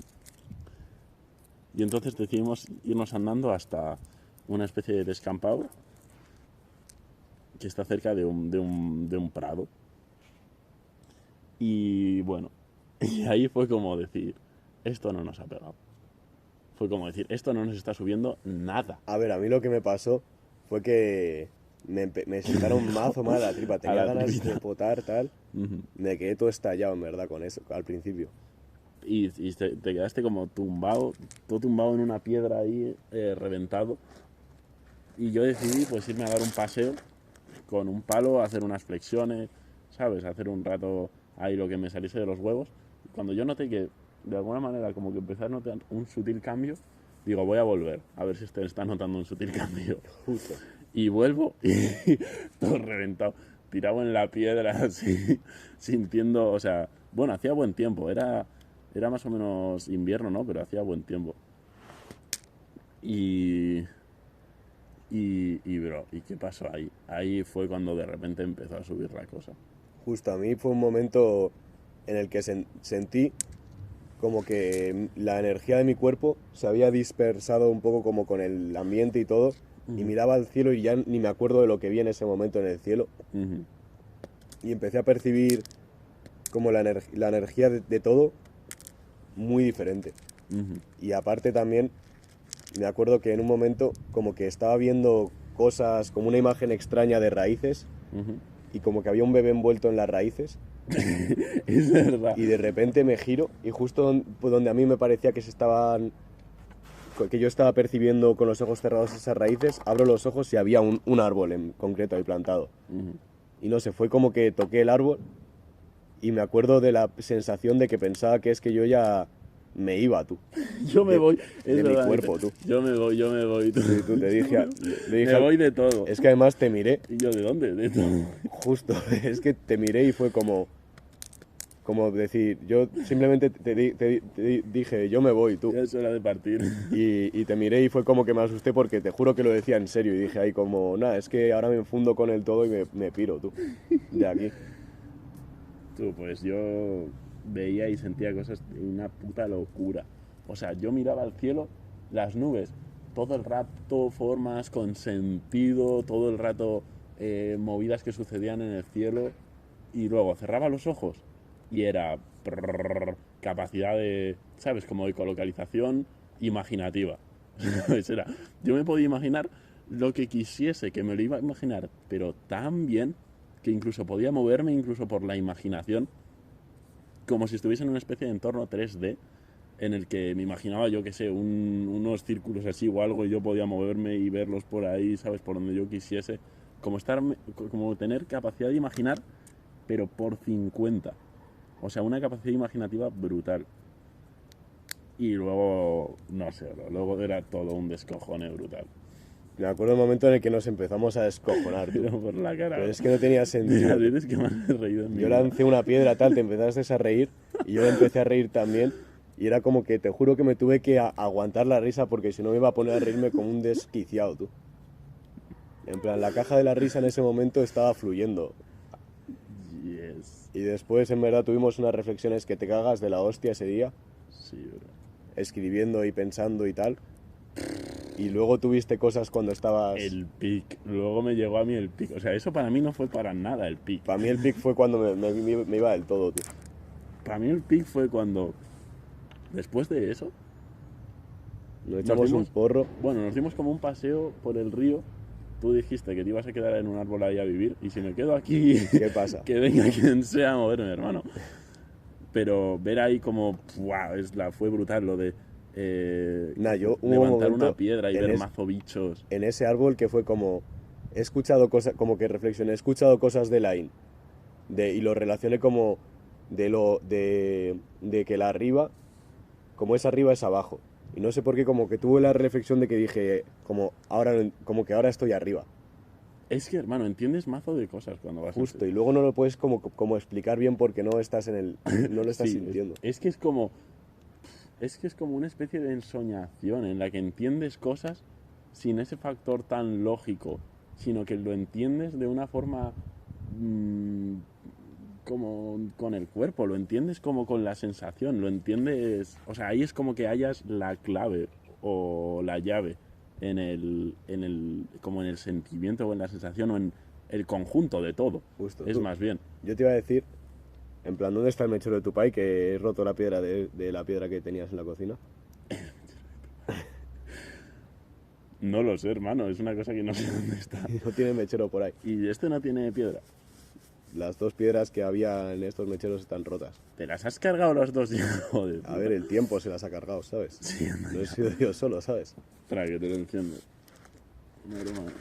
Y entonces decidimos irnos andando hasta una especie de descampado que está cerca de un prado. Y bueno, y ahí fue como decir, esto no nos ha pegado. Fue como decir, esto no nos está subiendo nada. A ver, a mí lo que me pasó fue que me sentaron mazo mal la tripa, tenía la ganas tripita. de potar, tal. Me quedé todo estallado, en verdad, con eso, al principio. Y te quedaste como tumbado, todo tumbado en una piedra ahí, reventado. Y yo decidí pues irme a dar un paseo con un palo, hacer unas flexiones, ¿sabes? Hacer un rato ahí lo que me saliese de los huevos. Cuando yo noté que de alguna manera como que empecé a notar un sutil cambio, digo, voy a volver, a ver si usted está notando un sutil cambio. Justo. Y vuelvo y todo reventado, tirado en la piedra, así, sintiendo, o sea, bueno, hacía buen tiempo, era más o menos invierno, ¿no? Pero hacía buen tiempo. Y bro, ¿y qué pasó ahí? Ahí fue cuando de repente empezó a subir la cosa. Justo, a mí fue un momento en el que sentí como que la energía de mi cuerpo se había dispersado un poco como con el ambiente y todo, y miraba al cielo y ya ni me acuerdo de lo que vi en ese momento en el cielo. Y empecé a percibir como la energía de todo muy diferente. Y aparte también me acuerdo que en un momento como que estaba viendo cosas, como una imagen extraña de raíces, y como que había un bebé envuelto en las raíces. Es verdad. Y de repente me giro y justo donde a mí me parecía que se estaban que yo estaba percibiendo con los ojos cerrados esas raíces, abro los ojos y había un árbol en concreto ahí plantado. Y no sé, fue como que toqué el árbol y me acuerdo de la sensación de que pensaba que es que yo ya me iba, tú. Yo me voy. De mi cuerpo, tú. Yo me voy. Tú. Sí, tú te dije, Me voy de todo. Es que además te miré. ¿Y yo de dónde? De todo. Justo, es que te miré y fue como decir, yo simplemente te dije, yo me voy, tú. Ya es hora de partir. Y te miré y fue como que me asusté porque te juro que lo decía en serio. Y dije ahí como, nada, es que ahora me enfundo con el todo y me piro, tú, de aquí. Tú, pues yo veía y sentía cosas de una puta locura. O sea, yo miraba al cielo, las nubes, todo el rato formas con sentido, todo el rato movidas que sucedían en el cielo. Y luego cerraba los ojos y era capacidad de, ¿sabes? Como de colocalización imaginativa. Era, yo me podía imaginar lo que quisiese, que me lo iba a imaginar, pero tan bien que incluso podía moverme incluso por la imaginación, como si estuviese en una especie de entorno 3D en el que me imaginaba, yo que sé, unos círculos así o algo, y yo podía moverme y verlos por ahí, ¿sabes? Por donde yo quisiese. Como tener capacidad de imaginar, pero por 50. O sea, una capacidad imaginativa brutal. Y luego, no sé, luego era todo un descojone brutal. Me acuerdo del momento en el que nos empezamos a descojonar, tú. Pero por la cara. Pero es que no tenía sentido. Las veces que me he reído en mi Yo vida. lancé una piedra tal, te empezaste a reír y yo me empecé a reír también. Y era como que te juro que me tuve que aguantar la risa porque si no me iba a poner a reírme como un desquiciado, tú. En plan, la caja de la risa en ese momento estaba fluyendo. Yes. Y después, en verdad, tuvimos unas reflexiones que te cagas de la hostia ese día, Sí, bro. escribiendo y pensando y tal. Y luego tuviste cosas cuando estabas... El pic. Luego me llegó a mí el pic. O sea, eso para mí no fue para nada el pic. Para mí el pic fue cuando me iba del todo, tío. Para mí el pic fue cuando, después de eso, Nos echamos un porro. bueno, nos dimos como un paseo por el río. Tú dijiste que te ibas a quedar en un árbol ahí a vivir. Y si me quedo aquí, ¿Qué pasa? que venga quien sea a moverme, hermano. Pero ver ahí como, ¡buah! Fue brutal lo de Hubo un levantar momento una piedra y en ver mazo bichos. en ese árbol que fue como... He escuchado cosas, como que reflexioné, he escuchado cosas de Line. Y lo relacioné como de que la arriba, como es arriba es abajo. Y no sé por qué, como que tuve la reflexión de que dije, como que ahora estoy arriba. Es que, hermano, entiendes mazo de cosas cuando vas Justo, y luego no lo puedes como explicar bien porque no estás no lo estás Sí, sintiendo. es que es como una especie de ensoñación en la que entiendes cosas sin ese factor tan lógico, sino que lo entiendes de una forma como con el cuerpo, lo entiendes como con la sensación, lo entiendes, o sea, ahí es como que hayas la clave o la llave como en el sentimiento o en la sensación o en el conjunto de todo. Justo, Es tú. más bien. Yo te iba a decir, en plan, ¿dónde está el mechero de tu pai? Que he roto la piedra de la piedra que tenías en la cocina. No lo sé, hermano, es una cosa que no sé dónde está. No tiene mechero por ahí. Y este no tiene piedra. Las dos piedras que había en estos mecheros están rotas. ¿Te las has cargado las dos ya? Joder. A ver, el tiempo se las ha cargado, ¿sabes? Sí, anda No he ya. sido yo solo, ¿sabes? Espera, que te lo enciendo. Madre mía.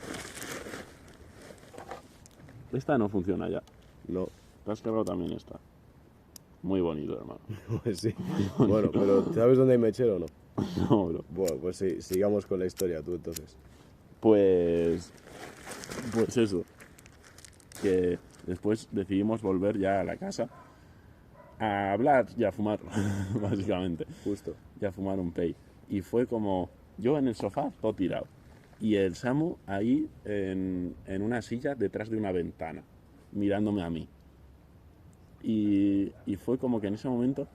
Esta no funciona ya. No, Te has cargado también esta. Muy bonito, hermano. pues sí. Bueno, pero ¿sabes dónde hay mechero o no? No, bro. Bueno, pues sí, sigamos con la historia tú entonces. Pues eso. Que después decidimos volver ya a la casa a hablar y a fumar, básicamente. Justo. Y a fumar un pey. Y fue como yo en el sofá, todo tirado. Y el Samu ahí en una silla detrás de una ventana, mirándome a mí. Y fue como que en ese momento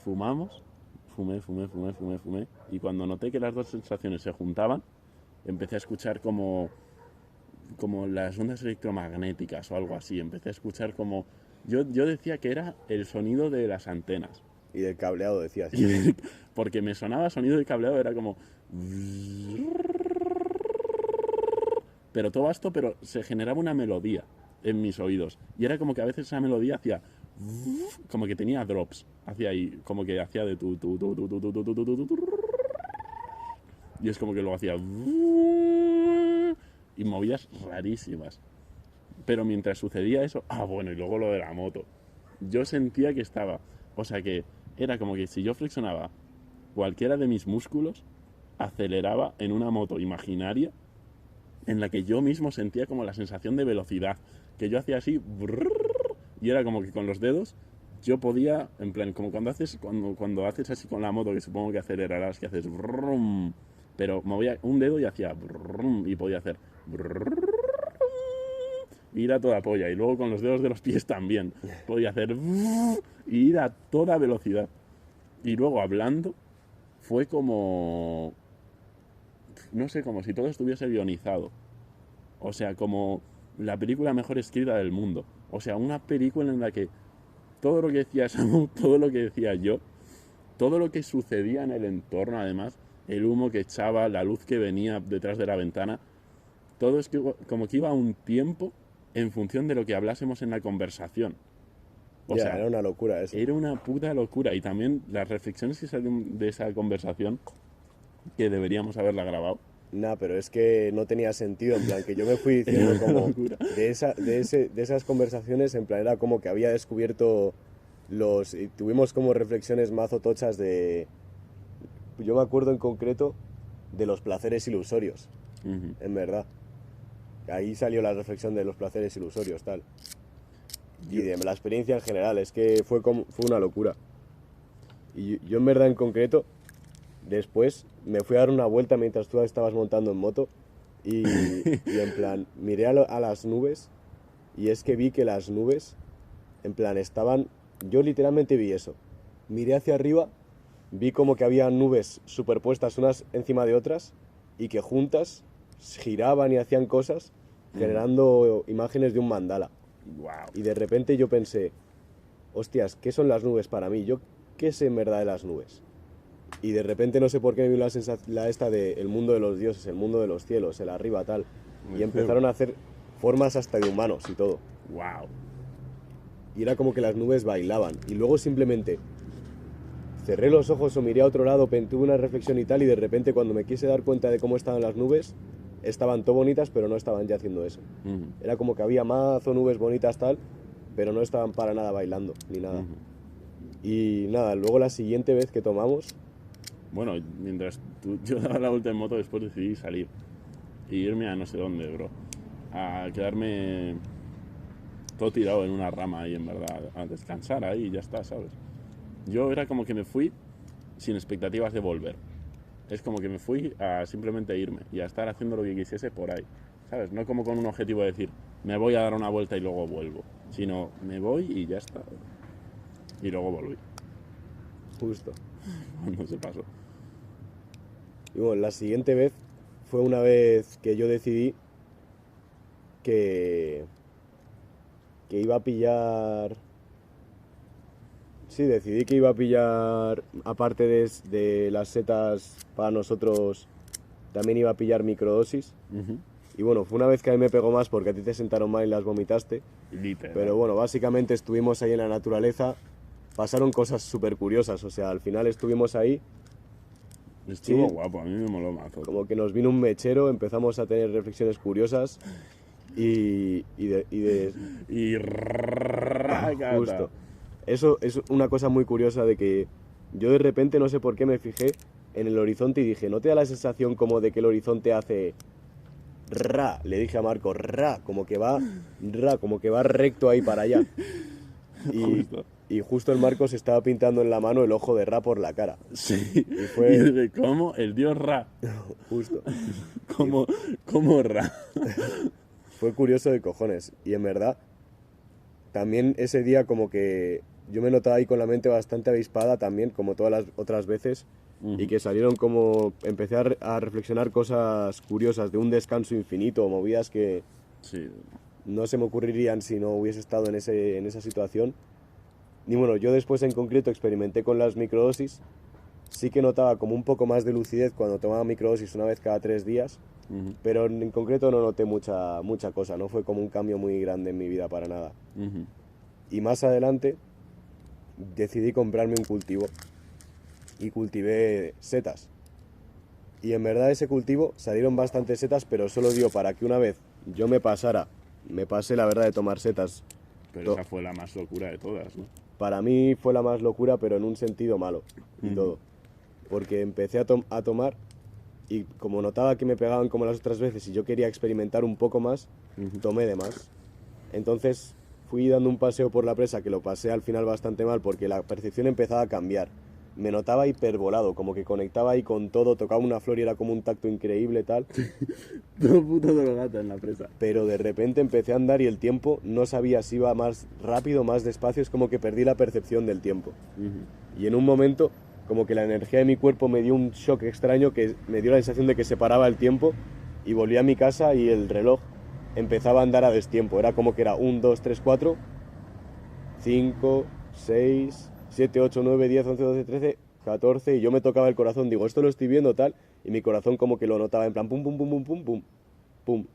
fumamos, fumé. Y cuando noté que las dos sensaciones se juntaban, empecé a escuchar como las ondas electromagnéticas o algo así. Empecé a escuchar como... Yo decía que era el sonido de las antenas. Y del cableado decías. Porque me sonaba sonido de cableado, era como... Pero todo esto, pero se generaba una melodía en mis oídos. Y era como que a veces esa melodía hacía... Como que tenía drops. Hacía ahí, como que hacía de tu. Y es como que luego hacía... Y movidas rarísimas. Pero mientras sucedía eso... bueno, y luego lo de la moto. Yo sentía que estaba... O sea que era como que si yo flexionaba cualquiera de mis músculos, aceleraba en una moto imaginaria en la que yo mismo sentía como la sensación de velocidad. Que yo hacía así... Y era como que con los dedos yo podía, en plan, como cuando haces así con la moto, que supongo que acelerarás, que haces... Pero movía un dedo y hacía... Y podía hacer... Y ir a toda polla. Y luego con los dedos de los pies también. Podía hacer... Y ir a toda velocidad. Y luego hablando, fue como... No sé, como si todo estuviese guionizado. O sea, como la película mejor escrita del mundo. O sea, una película en la que todo lo que decía Samu, todo lo que decía yo, todo lo que sucedía en el entorno, además, el humo que echaba, la luz que venía detrás de la ventana, todo es que, como que iba a un tiempo en función de lo que hablásemos en la conversación. O sea, era una locura eso. era una puta locura. Y también las reflexiones que salieron de esa conversación, que deberíamos haberla grabado. Nah, pero es que no tenía sentido, en plan, que yo me fui diciendo Era una como locura. de esas conversaciones, en plan, era como que había descubierto y tuvimos como reflexiones mazo tochas de, yo me acuerdo en concreto de los placeres ilusorios, en verdad. Ahí salió la reflexión de los placeres ilusorios, tal. Y de la experiencia en general, es que fue una locura. Y yo en verdad en concreto, después me fui a dar una vuelta mientras tú estabas montando en moto y en plan, miré a las nubes y es que vi que las nubes, en plan, estaban... Yo literalmente vi eso. Miré hacia arriba, vi como que había nubes superpuestas unas encima de otras y que juntas giraban y hacían cosas generando imágenes de un mandala. Wow. Y de repente yo pensé, hostias, ¿qué son las nubes para mí? Yo, ¿qué sé en verdad de las nubes? Y de repente no sé por qué me vino la esta de el mundo de los dioses, el mundo de los cielos, el arriba tal. Y empezaron a hacer formas hasta de humanos y todo. Wow. Y era como que las nubes bailaban. Y luego simplemente cerré los ojos o miré a otro lado, tuve una reflexión y tal, y de repente cuando me quise dar cuenta de cómo estaban las nubes, estaban todo bonitas, pero no estaban ya haciendo eso. Era como que había mazo nubes bonitas tal, pero no estaban para nada bailando, ni nada. Y nada, luego la siguiente vez que tomamos... Bueno, mientras yo daba la vuelta en moto, después decidí salir y irme a no sé dónde, bro. A quedarme todo tirado en una rama ahí, en verdad, a descansar ahí y ya está, ¿sabes? Yo era como que me fui sin expectativas de volver. Es como que me fui a simplemente irme y a estar haciendo lo que quisiese por ahí, ¿sabes? No como con un objetivo de decir, me voy a dar una vuelta y luego vuelvo, sino me voy y ya está. Y luego volví. Justo. Cuando se pasó. Y bueno, la siguiente vez fue una vez que yo decidí que iba a pillar... Sí, decidí que iba a pillar, aparte de las setas para nosotros, también iba a pillar microdosis. Y bueno, fue una vez que a mí me pegó más porque a ti te sentaron mal y las vomitaste. Literal. Pero bueno, básicamente estuvimos ahí en la naturaleza, pasaron cosas súper curiosas, o sea, al final estuvimos ahí. Estuvo Sí. guapo, a mí me moló mazo. Como que nos vino un mechero, empezamos a tener reflexiones curiosas y Rácata. justo. Eso es una cosa muy curiosa de que yo de repente no sé por qué me fijé en el horizonte y dije, ¿no te da la sensación como de que el horizonte hace ra? Le dije a Marco, ra, como que va recto ahí para allá. Y justo el Marco se estaba pintando en la mano el ojo de Ra por la cara. Sí. Y fue- Y dije, ¿cómo? El dios Ra. Justo. ¿Cómo Ra? Fue curioso de cojones. Y en verdad, también ese día como que yo me notaba ahí con la mente bastante avispada también, como todas las otras veces. Y que salieron como... Empecé a reflexionar cosas curiosas de un descanso infinito, movidas que Sí. no se me ocurrirían si no hubiese estado en esa situación. Y bueno, yo después en concreto experimenté con las microdosis. Sí que notaba como un poco más de lucidez cuando tomaba microdosis una vez cada 3 días. Pero en concreto no noté mucha cosa, no fue como un cambio muy grande en mi vida para nada. Y más adelante decidí comprarme un cultivo y cultivé setas. Y en verdad ese cultivo salieron bastantes setas, pero solo dio para que una vez yo me pasé la verdad de tomar setas. Pero esa fue la más locura de todas, ¿no? Para mí fue la más locura, pero en un sentido malo y todo. Porque empecé a tomar y como notaba que me pegaban como las otras veces y yo quería experimentar un poco más, tomé de más. Entonces fui dando un paseo por la presa que lo pasé al final bastante mal porque la percepción empezaba a cambiar. Me notaba hipervolado, como que conectaba ahí con todo, tocaba una flor y era como un tacto increíble tal. Todo puto drogata en la presa. Pero de repente empecé a andar y el tiempo no sabía si iba más rápido, más despacio, es como que perdí la percepción del tiempo. Y en un momento, como que la energía de mi cuerpo me dio un shock extraño que me dio la sensación de que se paraba el tiempo y volví a mi casa y el reloj empezaba a andar a destiempo. Era como que era 1, 2, 3, 4, 5, 6, 7, 8, 9, 10, 11, 12, 13, 14 y yo me tocaba el corazón, digo, esto lo estoy viendo tal, y mi corazón como que lo notaba en plan pum, pum, pum, pum, pum, pum, pum,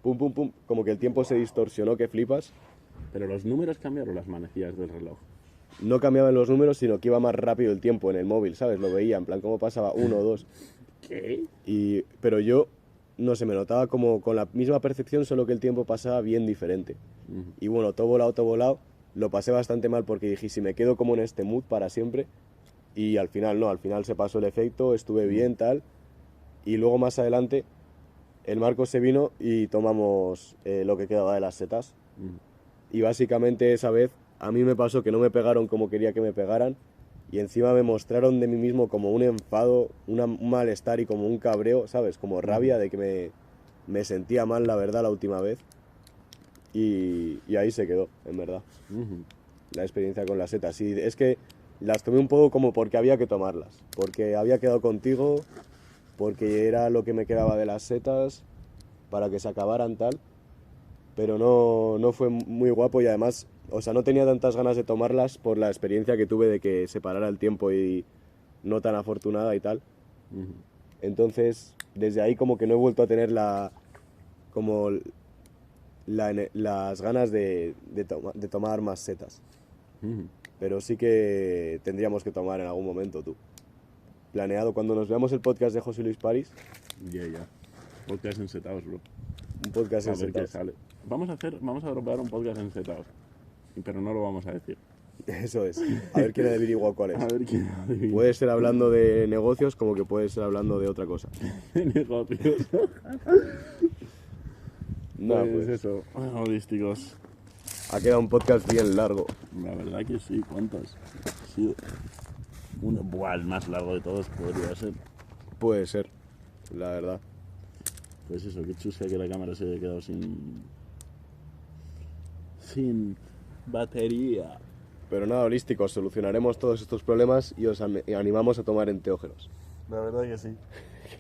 pum, pum, pum, como que el tiempo se distorsionó, que flipas. Pero los números cambiaron las manecillas del reloj. No cambiaban los números, sino que iba más rápido el tiempo en el móvil, ¿sabes? Lo veía, en plan, cómo pasaba 1, 2. ¿Qué? Pero yo, no sé, me notaba como con la misma percepción, solo que el tiempo pasaba bien diferente. Y bueno, todo volado, lo pasé bastante mal porque dije, si me quedo como en este mood para siempre, y al final no, al final se pasó el efecto, estuve bien, tal, y luego más adelante el Marcos se vino y tomamos lo que quedaba de las setas. Y básicamente esa vez a mí me pasó que no me pegaron como quería que me pegaran, y encima me mostraron de mí mismo como un enfado, un malestar y como un cabreo, ¿sabes? Como rabia de que me sentía mal, la verdad, la última vez. Y ahí se quedó, en verdad, la experiencia con las setas. Y es que las tomé un poco como porque había que tomarlas, porque había quedado contigo, porque era lo que me quedaba de las setas, para que se acabaran tal, pero no fue muy guapo y además, o sea, no tenía tantas ganas de tomarlas por la experiencia que tuve de que se parara el tiempo y no tan afortunada y tal. Entonces, desde ahí como que no he vuelto a tener las ganas de tomar más setas. Pero sí que tendríamos que tomar en algún momento, tú. Planeado, cuando nos veamos el podcast de José Luis París. Ya. Podcast ensetados, bro. Un podcast A ver qué ensetados. sale. Vamos a dropear un podcast ensetados. Pero no lo vamos a decir. Eso es. A ver quién averigua cuál es. A ver quién adivina. Puede ser hablando de negocios como que puede ser hablando de otra cosa. Negocios. No, Pues pues eso, holísticos. ha quedado un podcast bien largo. La verdad que sí, ¿cuántos? Sí. El más largo de todos podría ser. Puede ser, la verdad. Pues eso, qué chusca que la cámara se haya quedado sin batería. Pero nada, holísticos, solucionaremos todos estos problemas y os animamos a tomar enteógenos. La verdad que sí.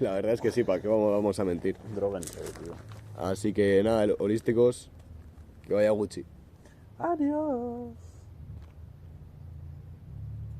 La verdad es que sí, ¿para qué vamos a mentir? Droga en serio, tío. Así que nada, holísticos, que vaya Gucci. Adiós.